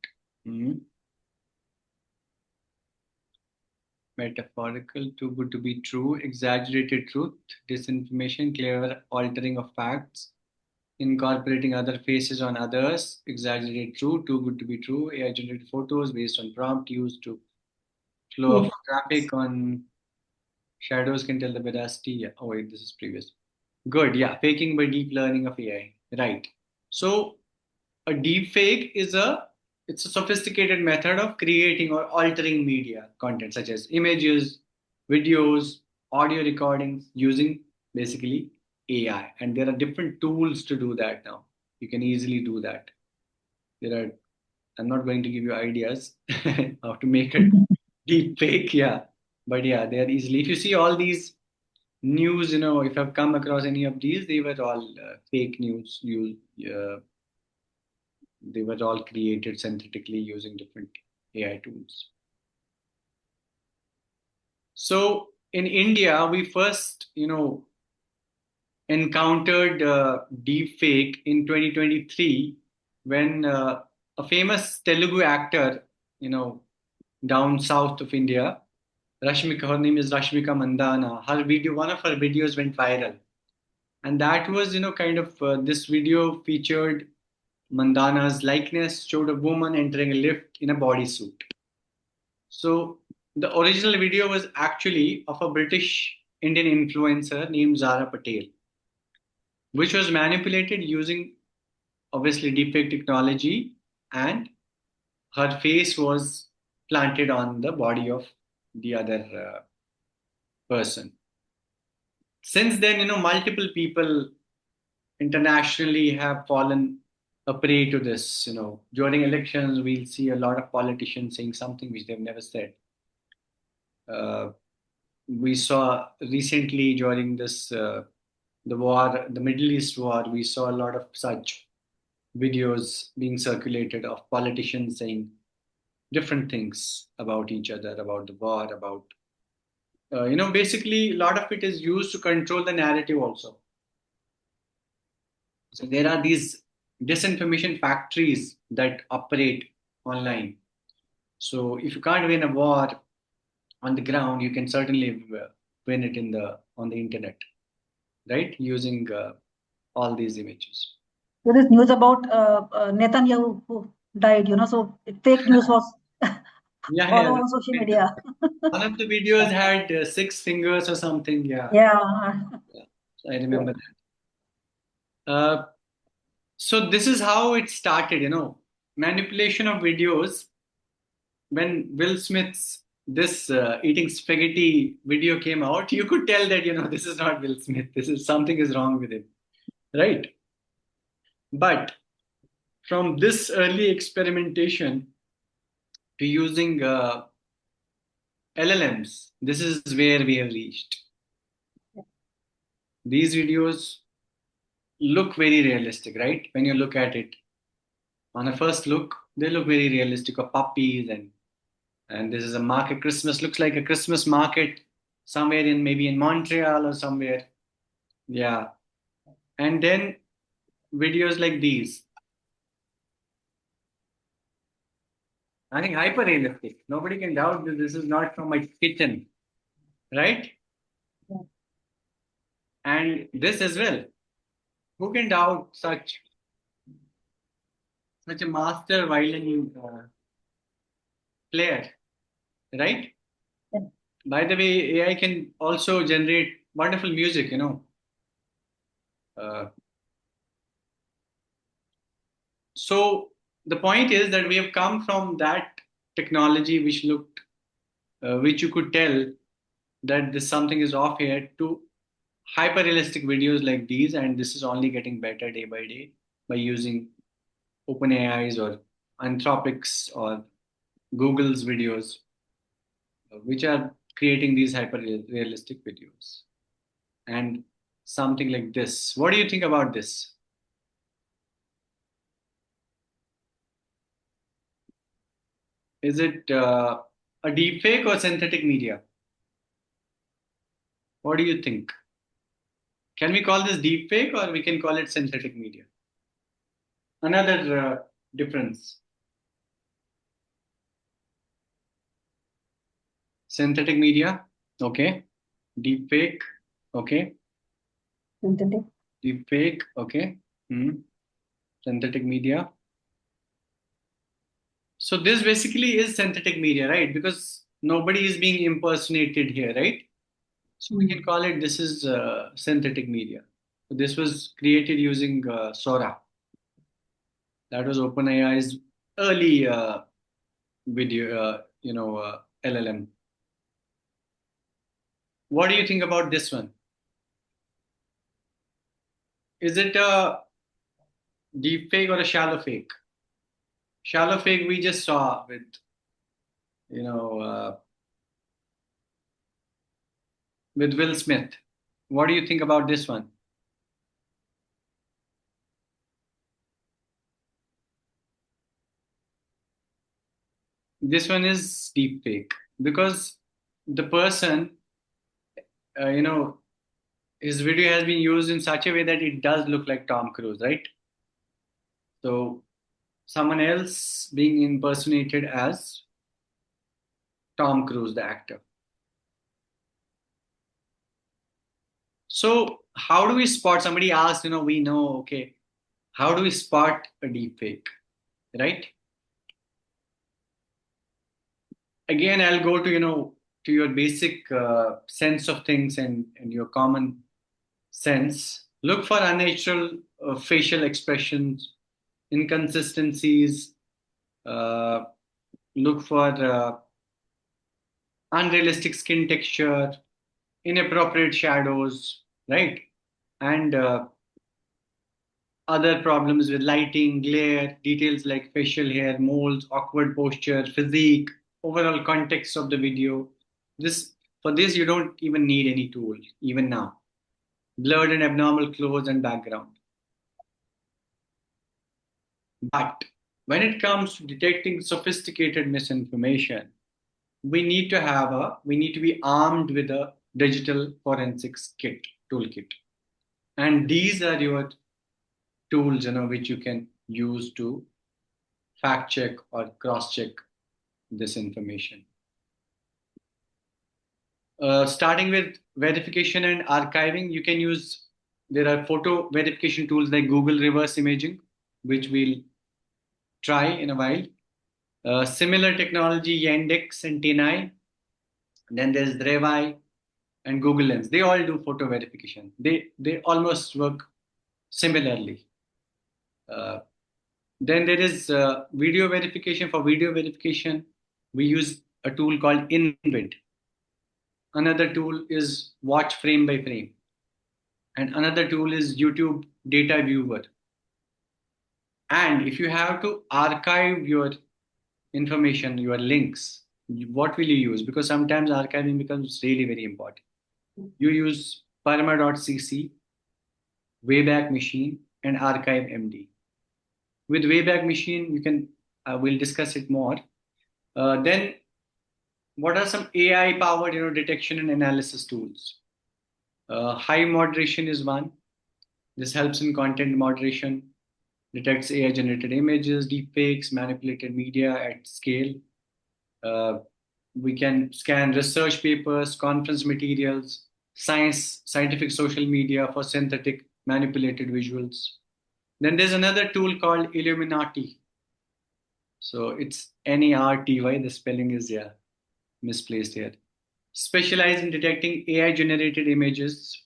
Metaphorical, too good to be true, exaggerated truth, disinformation, clever altering of facts, incorporating other faces on others, exaggerate true, too good to be true, AI generated photos based on prompt used to flow of traffic on shadows can tell the veracity. Yeah. Oh wait, this is previous. Good, yeah, faking by deep learning of AI. Right. So a deep fake is a it's a sophisticated method of creating or altering media content such as images, videos, audio recordings using basically AI. And there are different tools to do that now. You can easily do that. I'm not going to give you ideas how to make a deep fake, yeah. But yeah, they are easily. If you see all these news, if I've come across any of these, they were all fake news. They were all created synthetically using different AI tools. So in India, we first, encountered deep fake in 2023 when a famous Telugu actor, you know, down south of India, Rashmika, her name is Rashmika Mandana. One of her videos went viral, and that was, kind of this video featured Mandana's likeness, showed a woman entering a lift in a bodysuit. So the original video was actually of a British Indian influencer named Zara Patel, which was manipulated using obviously deepfake technology, and her face was planted on the body of the other person. Since then, multiple people internationally have fallen a prey to this. During elections, we'll see a lot of politicians saying something which they've never said. We saw recently during this the Middle East war, we saw a lot of such videos being circulated of politicians saying different things about each other, about the war, about basically a lot of it is used to control the narrative also. So there are these disinformation factories that operate online. So if you can't win a war on the ground, you can certainly win it on the internet, right? Using all these images. So this news about Netanyahu who died, so fake news was Yeah, all yeah. over social media. One of the videos had 6 fingers or something. Yeah, Yeah. I remember that. So this is how it started, manipulation of videos. When Will Smith's this eating spaghetti video came out, you could tell that, this is not Will Smith. This is something is wrong with him, right? But from this early experimentation to using LLMs, this is where we have reached. These videos look very realistic, right? When you look at it, on a first look, they look very realistic of puppies and this is a market. Christmas looks like a Christmas market somewhere maybe in Montreal or somewhere. Yeah. And then videos like these. I think hyper realistic. Nobody can doubt that this is not from my kitchen, right? Yeah. And this as well. Who can doubt such a master violin player, right? Yeah. By the way, AI can also generate wonderful music, So the point is that we have come from that technology which you could tell that this something is off here, to hyper realistic videos like these, and this is only getting better day by day by using OpenAI's or Anthropic's or Google's videos, which are creating these hyper realistic videos. And something like this. What do you think about this? Is it a deep fake or synthetic media? What do you think? Can we call this deep fake or we can call it synthetic media? Another difference. Synthetic media, okay. Deep fake, okay. Synthetic. Deep fake, okay. Synthetic media. So this basically is synthetic media, right? Because nobody is being impersonated here, right? So we can call it, this is synthetic media. So this was created using Sora. That was OpenAI's early video, LLM. What do you think about this one? Is it a deep fake or a shallow fake? Shallow fake we just saw with, with Will Smith. What do you think about this one? This one is deep fake because the person, his video has been used in such a way that it does look like Tom Cruise, right? So someone else being impersonated as Tom Cruise, the actor. So how do we spot? Somebody asked, we know, okay, how do we spot a deep fake, right? Again, I'll go to, to your basic sense of things and your common sense. Look for unnatural facial expressions, inconsistencies, uh, look for unrealistic skin texture, inappropriate shadows, right? And other problems with lighting, glare, details like facial hair, moles, awkward posture, physique, overall context of the video. For this you don't even need any tool, even now. Blurred and abnormal clothes and background. But when it comes to detecting sophisticated misinformation, we need to be armed with a digital forensics toolkit. And these are your tools, which you can use to fact check or cross check this information. Starting with verification and archiving, there are photo verification tools like Google Reverse Imaging, which we'll try in a while. Similar technology, Yandex and Tinai. Then there's Revai and Google Lens. They all do photo verification. They almost work similarly. Then there is video verification. For video verification, we use a tool called InVid. Another tool is Watch Frame by Frame. And another tool is YouTube Data Viewer. And if you have to archive your information, your links, what will you use? Because sometimes archiving becomes really very important. You use Parma.cc, Wayback Machine, and Archive MD. With Wayback Machine, we'll discuss it more. Then, what are some AI-powered, detection and analysis tools? High moderation is one. This helps in content moderation, detects AI-generated images, deepfakes, manipulated media at scale. We can scan research papers, conference materials, scientific social media for synthetic manipulated visuals. Then there's another tool called Illuminati. So it's Narty. The spelling is misplaced here. Specialized in detecting AI-generated images,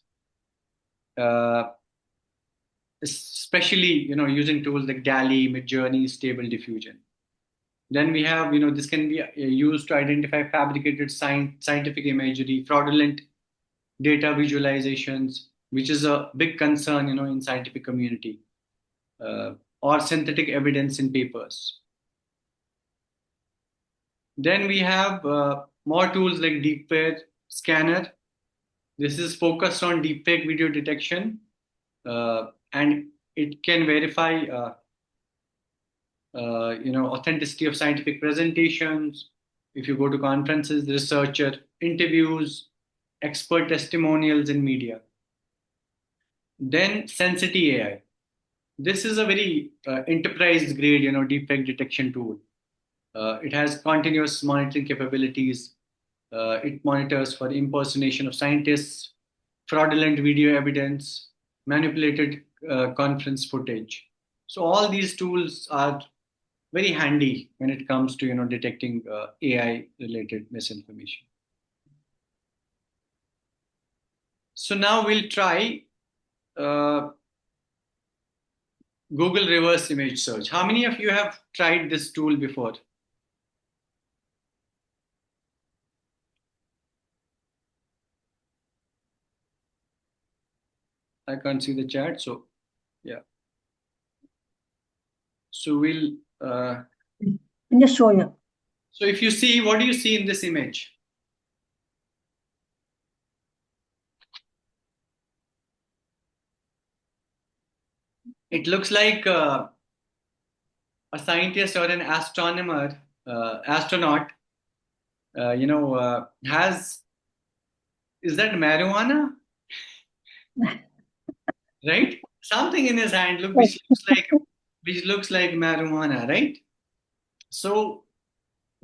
especially using tools like DALL-E, Midjourney, Stable Diffusion. Then we have this can be used to identify fabricated scientific imagery, fraudulent data visualizations, which is a big concern in scientific community, or synthetic evidence in papers. Then we have more tools like Deepfake Scanner. This is focused on deepfake video detection, and it can verify authenticity of scientific presentations. If you go to conferences, researcher interviews, expert testimonials in media. Then Sensity AI. This is a very enterprise grade, deepfake detection tool. It has continuous monitoring capabilities. It monitors for impersonation of scientists, fraudulent video evidence, manipulated conference footage. So all these tools are very handy when it comes to detecting AI related misinformation. So now we'll try Google reverse image search. How many of you have tried this tool before? I can't see the chat, so yeah. So we'll. I'll just show you. So if you see, what do you see in this image? It looks like a scientist or an astronomer, astronaut, has. Is that marijuana? Right? Something in his hand, look, which looks like marijuana, right? So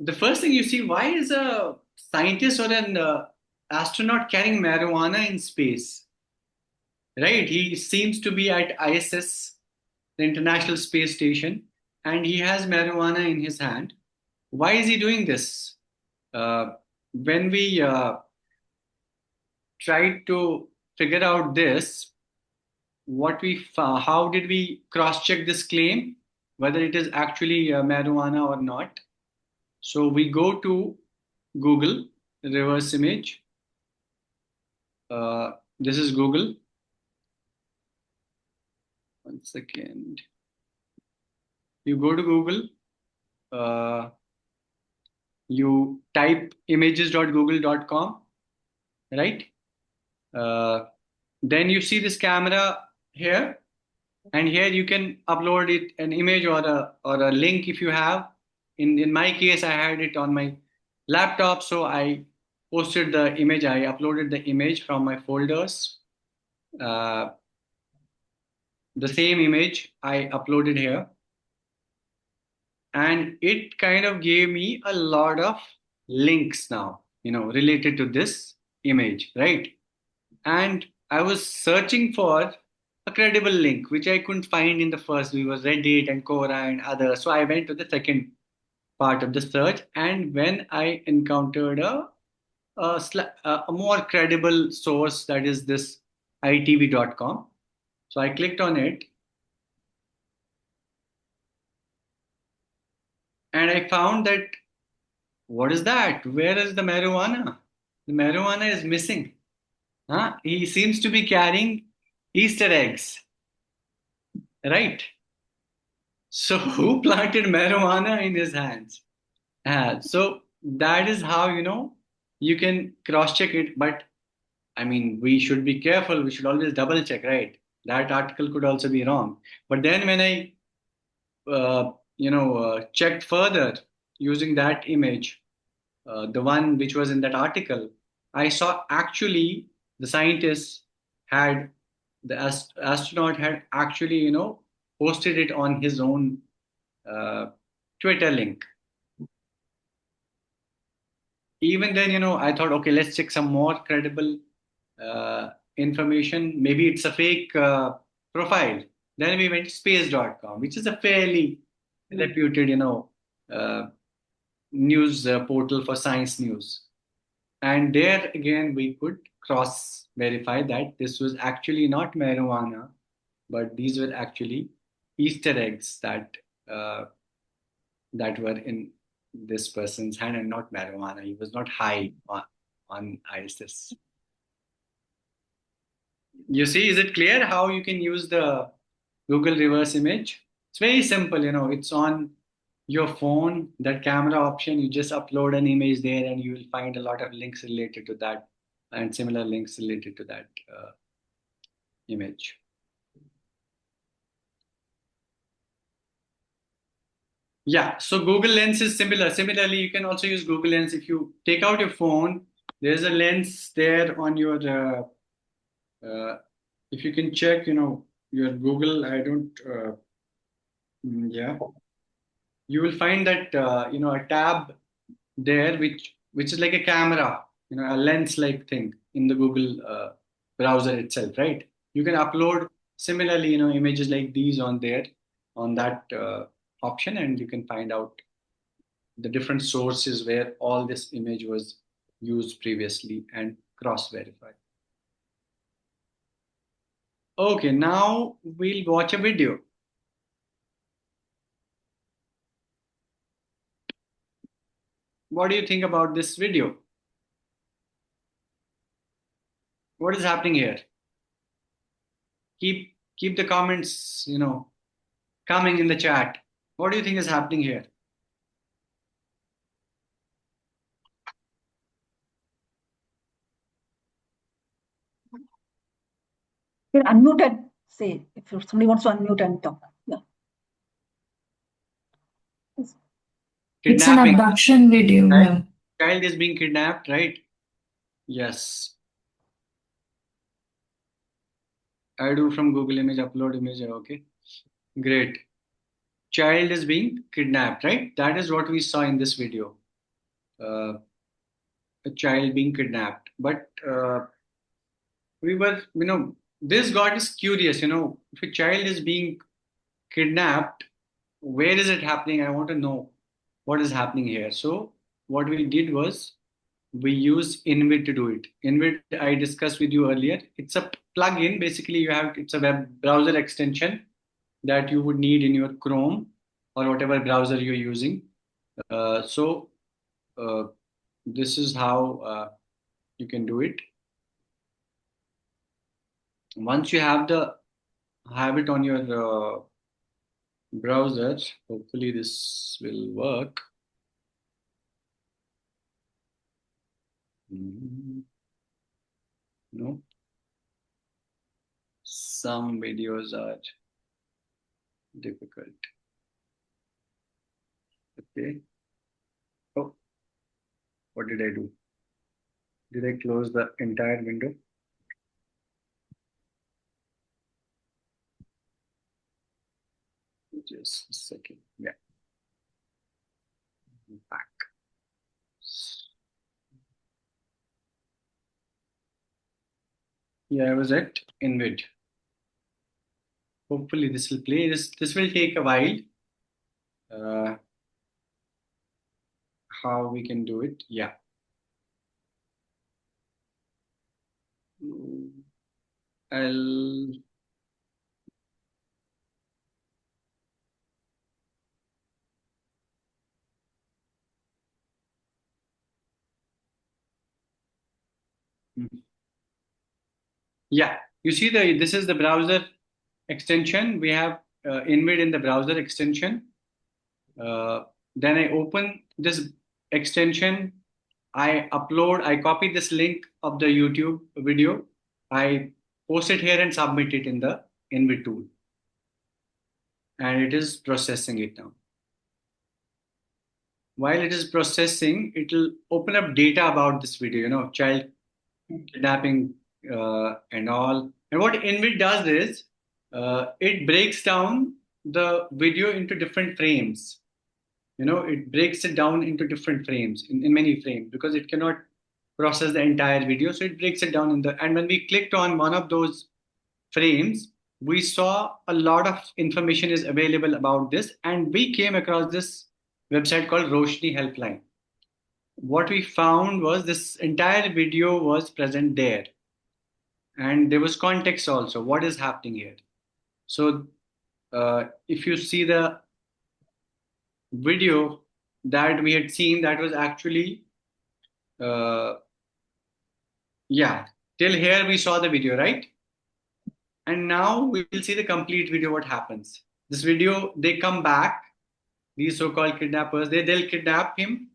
the first thing you see, why is a scientist or an astronaut carrying marijuana in space? Right? He seems to be at ISS, the International Space Station, and he has marijuana in his hand. Why is he doing this? When we tried to figure out this, how did we cross-check this claim, whether it is actually marijuana or not? So we go to Google reverse image. This is Google. One second. You go to Google. You type images.google.com, right? Then you see this camera here, and here you can upload it an image or a link if you have. In my case, I had it on my laptop, so I posted the image. I uploaded the image from my folders. The same image I uploaded here, and it kind of gave me a lot of links now, related to this image, right? And I was searching for a credible link, which I couldn't find in the first. We was Reddit and Quora and others. So I went to the second part of the search, and when I encountered a more credible source, that is this itv.com. So I clicked on it, and I found that, what is that? Where is the marijuana? The marijuana is missing. Huh? He seems to be carrying Easter eggs, right? So who planted marijuana in his hands? So that is how you can cross-check it. But I mean, we should be careful. We should always double check, right? That article could also be wrong. But then when I checked further using that image, the one which was in that article, I saw actually the scientist had the astronaut had actually posted it on his own Twitter link. Even then, I thought, okay, let's check some more credible information. Maybe it's a fake profile. Then we went to space.com, which is a fairly reputed, news portal for science news. And there again, we could cross verify that this was actually not marijuana, but these were actually Easter eggs that were in this person's hand and not marijuana. He was not high on ISS. You see, is it clear how you can use the Google reverse image? It's very simple, it's on your phone, that camera option. You just upload an image there and you will find a lot of links related to that and similar links related to that image. Yeah, so Google Lens is similar. Similarly, you can also use Google Lens. If you take out your phone, there's a lens there on your, if you can check, your Google, yeah. You will find that, a tab there, which is like a camera, a lens-like thing in the Google browser itself, right? You can upload similarly, images like these on there, on that option, and you can find out the different sources where all this image was used previously and cross-verify. Okay, now we'll watch a video. what do you think about this video? What is happening here? Keep the comments, coming in the chat. What do you think is happening here? You're unmuted. Say if somebody wants to unmute and talk. Yeah. It's an Kidnapping. abduction video. Right? Yeah. Child is being kidnapped, right? Yes. I do from Google Image, upload image. Okay. Great. Child is being kidnapped, right? That is what we saw in this video. A child being kidnapped. But we were, this got us curious, if a child is being kidnapped, where is it happening? I want to know what is happening here. So what we did was we use InVid to do it. InVid I discussed with you earlier. It's a plugin. Basically, it's a web browser extension that you would need in your Chrome or whatever browser you're using. So this is how you can do it. Once you have it on your browser, hopefully this will work. No, some videos are difficult. Okay. Oh, what did I do? Did I close the entire window? Just a second. Yeah. Back. Yeah, I was at InVid. Hopefully this will play. This will take a while. How we can do it? Yeah. Yeah, you see this is the browser extension. We have InVid in the browser extension. Then I open this extension. I copy this link of the YouTube video. I post it here and submit it in the InVid tool. And it is processing it now. While it is processing, it will open up data about this video, child kidnapping and all. And what InVid does is it breaks down the video into different frames. It breaks it down into different frames, in many frames, because it cannot process the entire video. So it breaks it down and when we clicked on one of those frames, we saw a lot of information is available about this. And we came across this website called Roshni Helpline. What we found was this entire video was present there. And there was context also. What is happening here? So if you see the video that we had seen, that was actually, till here we saw the video, right? And now we will see the complete video, what happens. This video, they come back, these so-called kidnappers, they'll kidnap him.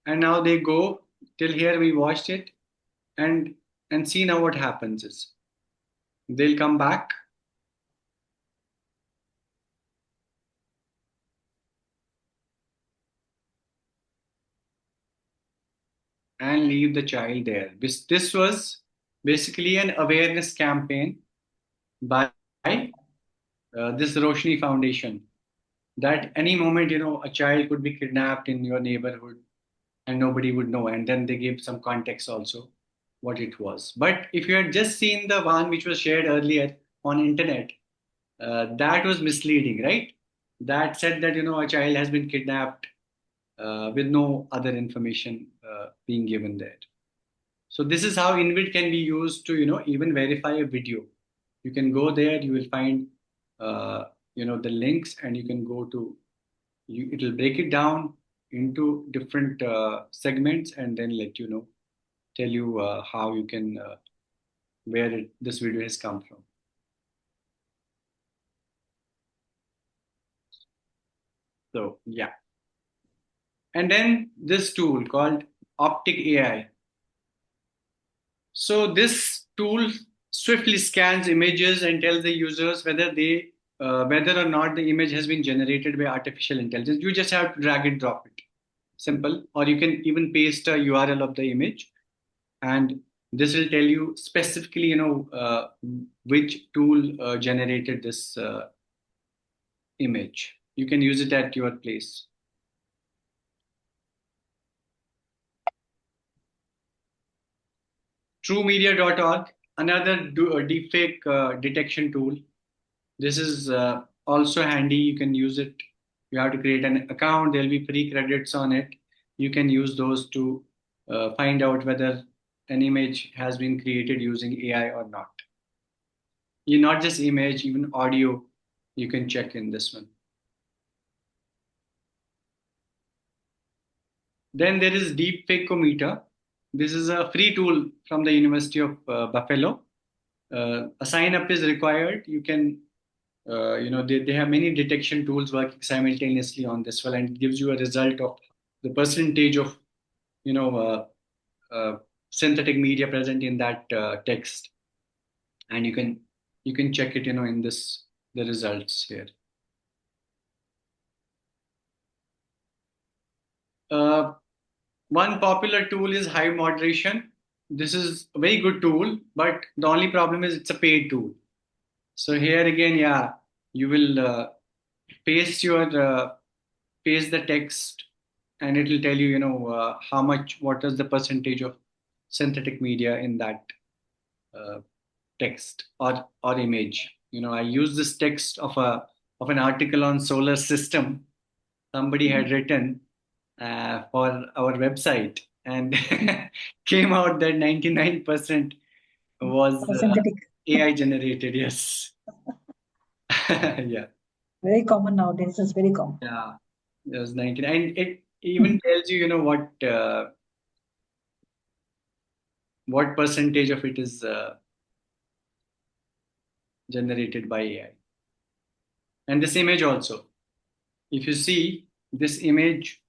And now they go, till here we watched it. And see now what happens is, they'll come back. And leave the child there. This was basically an awareness campaign by this Roshni Foundation, that any moment, a child could be kidnapped in your neighborhood and nobody would know. And then they gave some context also what it was. But if you had just seen the one which was shared earlier on internet, that was misleading, right? That said that, a child has been kidnapped with no other information being given there. So this is how InVid can be used to, even verify a video. You can go there, you will find, the links, and you can go to, it will break it down. into different segments and then let you know, tell you how you can, where this video has come from. So yeah. And then this tool called Optic AI. So this tool swiftly scans images and tells the users whether or not the image has been generated by artificial intelligence. You just have to drag and drop it. Simple. Or you can even paste a URL of the image, and this will tell you specifically, which tool generated this image. You can use it at your place. TrueMedia.org, another deepfake detection tool. This is also handy. You can use it. You have to create an account. There'll be free credits on it. You can use those to find out whether an image has been created using AI or not. Not just image, even audio, you can check in this one. Then there is Deepfakeometer. This is a free tool from the University of Buffalo. A sign up is required. You can, they have many detection tools working simultaneously on this one, and it gives you a result of the percentage of, synthetic media present in that text, and you can check it, in the results here. One popular tool is Hive Moderation. This is a very good tool, but the only problem is it's a paid tool. So here again, you will paste the text, and it will tell you, what is the percentage of synthetic media in that text or image. I use this text of an article on solar system somebody had written for our website, and came out that 99% was Synthetic. AI generated. Yes. Yeah. Very common nowadays. It's very common. Yeah. It was 99, and it even tells you, what percentage of it is generated by AI. And this image also, if you see this image,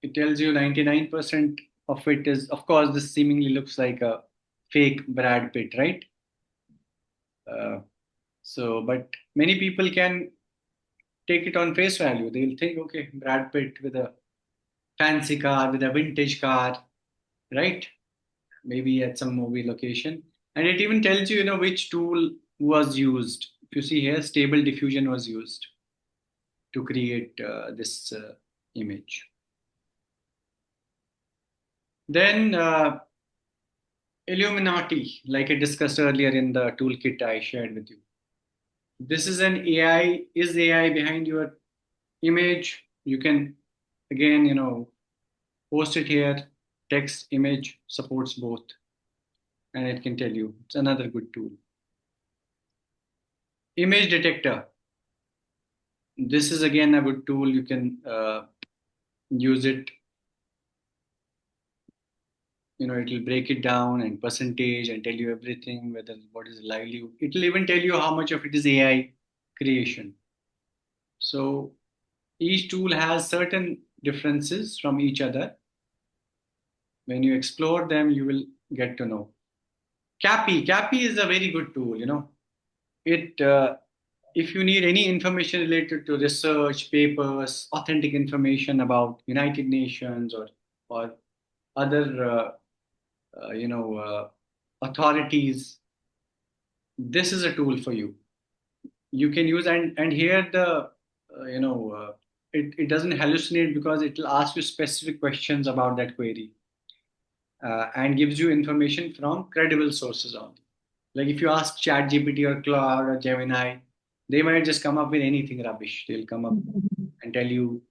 it tells you 99% of it is, of course, this seemingly looks like a fake Brad Pitt, right? But many people can take it on face value. They'll think, okay, Brad Pitt with a fancy car, with a vintage car, right? Maybe at some movie location. And it even tells you, which tool was used. If you see here, Stable Diffusion was used to create this image. Then Illuminati, like I discussed earlier in the toolkit I shared with you. This is an AI, is AI behind your image. You can, again, post it here, text, image, supports both. And it can tell you. It's another good tool. Image detector. This is again a good tool. You can use it. It will break it down and percentage and tell you everything, what is lively. It will even tell you how much of it is AI creation. So each tool has certain differences from each other. When you explore them, you will get to know. CAPI is a very good tool. If you need any information related to research, papers, authentic information about United Nations or other authorities, this is a tool for you. You can use, and here it doesn't hallucinate, because it will ask you specific questions about that query and gives you information from credible sources only. Like if you ask ChatGPT or Claude or Gemini, they might just come up with anything rubbish. They'll come up and tell you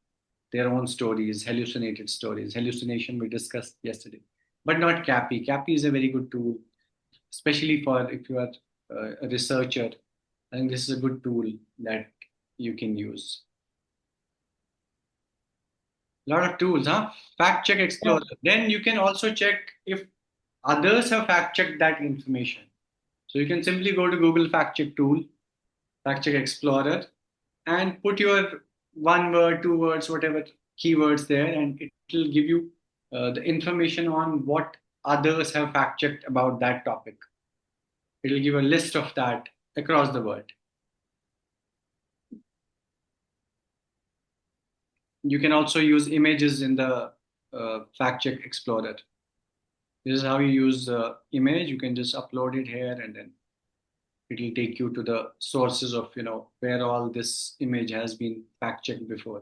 their own stories, hallucinated stories. Hallucination we discussed yesterday, but not CAPI. CAPI is a very good tool, especially for if you are a researcher. I think this is a good tool that you can use. lot of tools, huh? Fact Check Explorer. Then you can also check if others have fact checked that information. So you can simply go to Google Fact Check tool, Fact Check Explorer, and put your 1 word, 2 words, whatever keywords there, and it will give you the information on what others have fact checked about that topic. It will give a list of that across the world. You can also use images in the Fact Check Explorer. This is how you use the image. You can just upload it here, and then it will take you to the sources of where all this image has been fact checked before.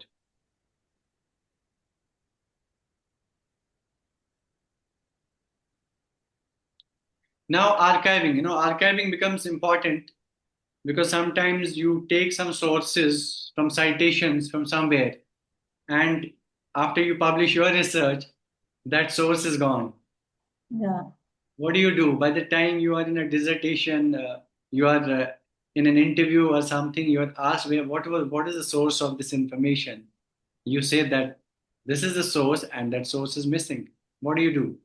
Now archiving becomes important because sometimes you take some sources from citations from somewhere, and after you publish your research, that source is gone. Yeah. What do you do? By the time you are in a dissertation, you are in an interview or something, you are asked what is the source of this information? You say that this is the source and that source is missing. What do?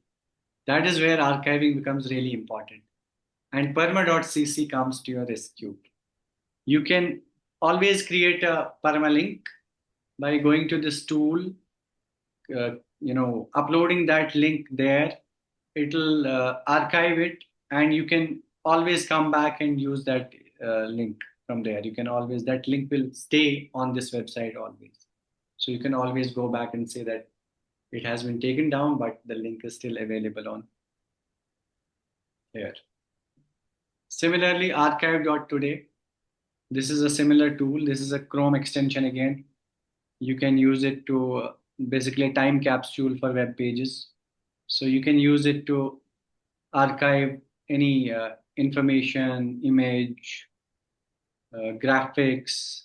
That is where archiving becomes really important. And perma.cc comes to your rescue. You can always create a permalink by going to this tool, uploading that link there. It'll archive it, and you can always come back and use that link from there. That link will stay on this website always. So you can always go back and say that it has been taken down, but the link is still available on here. Similarly, archive.today. This is a similar tool. This is a Chrome extension again. You can use it to basically a time capsule for web pages. So you can use it to archive any information, image, graphics,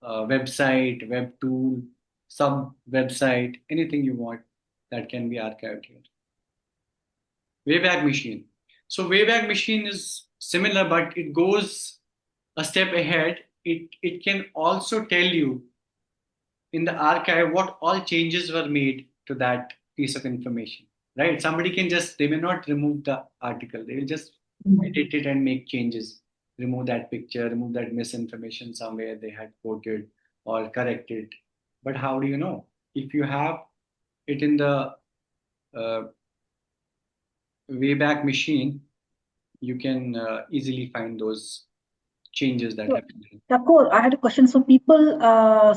website, web tool, sub website, anything you want that can be archived here. Wayback Machine. So Wayback Machine is similar, but it goes a step ahead. It can also tell you in the archive what all changes were made to that piece of information, right? Somebody they may not remove the article. They will just edit it and make changes, remove that picture, remove that misinformation somewhere they had quoted or correct it. But how do you know? If you have it in the Wayback Machine, you can easily find those changes that have been done. Thakur, I had a question. So people,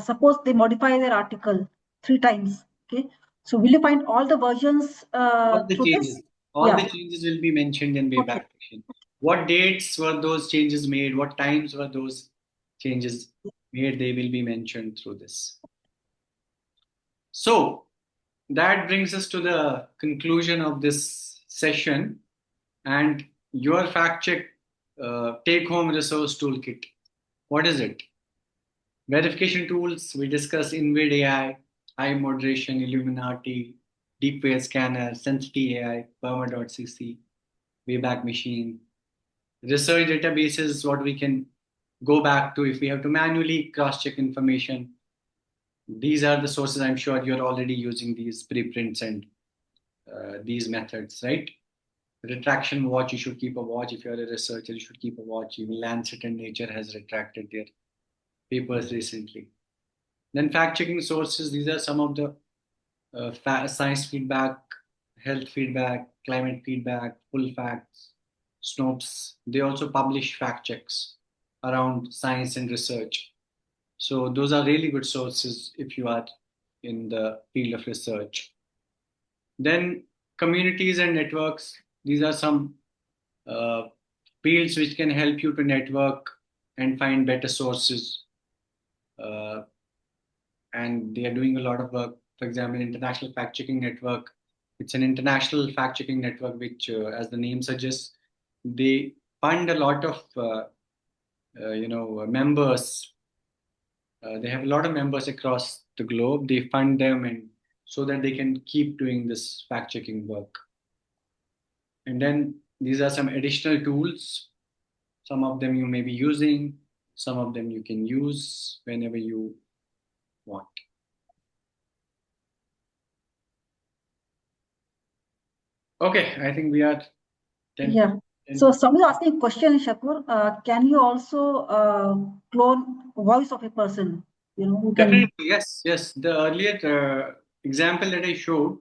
suppose they modify their article 3 times. Okay. So will you find all the versions All the through changes. this? All the changes will be mentioned in Wayback Okay. Machine. What dates were those changes made? What times were those changes made? They will be mentioned through this. So that brings us to the conclusion of this session and your fact check take-home resource toolkit. What is it? Verification tools, we discussed InVid AI, iModeration, Illuminati, Deepware Scanner, Sensity AI, Perma.cc, Wayback Machine. Research databases, what we can go back to if we have to manually cross-check information. These are the sources. I'm sure you're already using these preprints and these methods, right? Retraction watch, you should keep a watch. If you're a researcher, you should keep a watch. Even Lancet and Nature has retracted their papers recently. Then fact-checking sources, these are some of the science feedback, health feedback, climate feedback, full facts, Snopes. They also publish fact checks around science and research. So those are really good sources if you are in the field of research. Then communities and networks. These are some fields which can help you to network and find better sources. And they are doing a lot of work. For example, International Fact Checking Network. It's an international fact checking network which, as the name suggests, they fund a lot of members. They have a lot of members across the globe. They fund them and so that they can keep doing this fact checking work. And then these are some additional tools. Some of them you may be using. Some of them you can use whenever you want. Okay, I think we are 10. Yeah. 10. So somebody asking a question, Shakur. Can you also clone voice of a person? Who can. Definitely, yes, yes. The earlier example that I showed,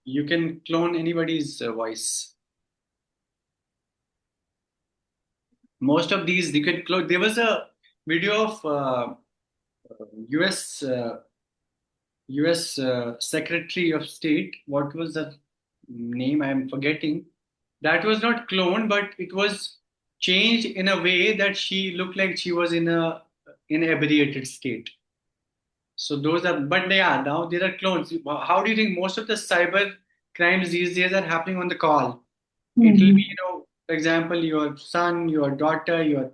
you can clone anybody's voice. Most of these you can clone. There was a video of US US Secretary of State. What was the name? I am forgetting. That was not cloned, but it was changed in a way that she looked like she was in a inebriated state. So those are, but yeah, now there are clones. How do you think most of the cyber crimes these days are happening on the call? It will be, for example, your son, your daughter, your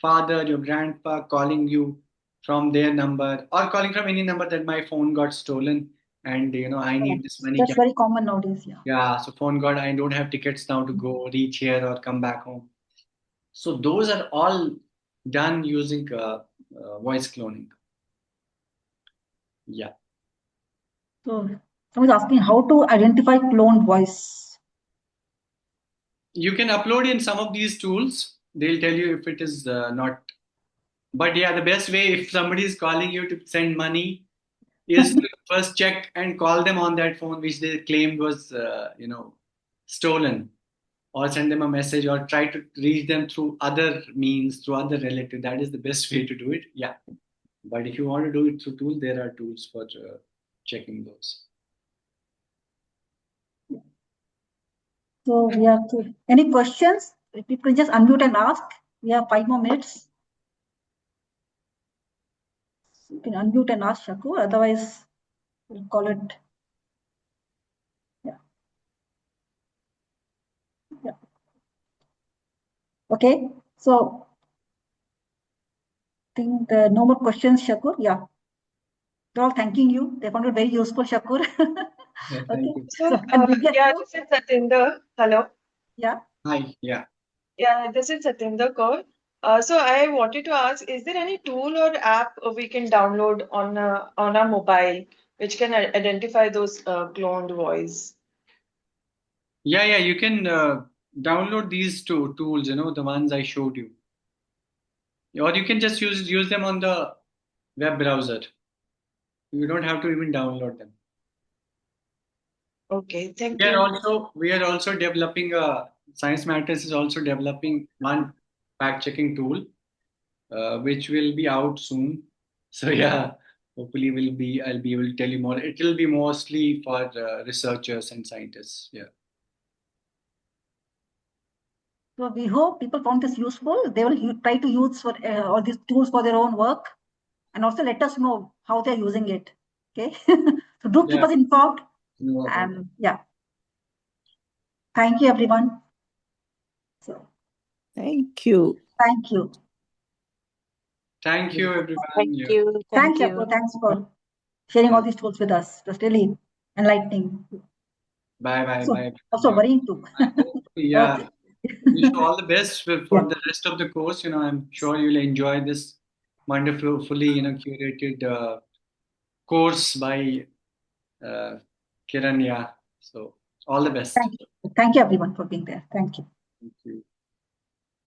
father, your grandpa calling you from their number or calling from any number that my phone got stolen and I need this money. That's very common nowadays. Yeah. Yeah, so phone got, I don't have tickets now to go reach here or come back home. So those are all done using voice cloning. Yeah. So someone's asking how to identify cloned voice. You can upload in some of these tools. They'll tell you if it is not. But yeah, the best way if somebody is calling you to send money is to first check and call them on that phone which they claimed was, stolen, or send them a message or try to reach them through other means, through other relatives. That is the best way to do it. Yeah. But if you want to do it through tools, there are tools for checking those. So we have to. Any questions? People can just unmute and ask. We have 5 more minutes. You can unmute and ask, Shakur. Otherwise, we'll call it. Yeah. Yeah. Okay. So I think no more questions, Shakur. Yeah. They're all thanking you. They found it very useful, Shakur. Yeah, Okay. thank you. So, and Divya yeah, too. this is Satinder. Hello. Yeah. Hi. Yeah. Yeah, this is Satinder Kaur. So I wanted to ask, is there any tool or app we can download on our mobile which can identify those cloned voice? Yeah. You can download these two tools, the ones I showed you. Or you can just use them on the web browser. You don't have to even download them. Okay, thank We are you. also developing Science Matters is also developing one fact checking tool, which will be out soon. So yeah, hopefully I'll be able to tell you more. It will be mostly for researchers and scientists. Yeah. So we hope people found this useful. They will try to use for all these tools for their own work, and also let us know how they're using it. Okay. So do keep us informed. No, And yeah. Thank you, everyone. So Thank you. thank you. Thank you, everyone. Thank Yeah. you. Thanks, Shakur. Thanks for sharing all these tools with us. It was really enlightening. Bye. Also worrying too. Yeah. Okay. Wish you all the best for Yeah. the rest of the course. I'm sure you'll enjoy this wonderfully, curated course by Kiran. Yeah. So all the best. Thank you. Thank you, everyone, for being there. Thank you. Thank you.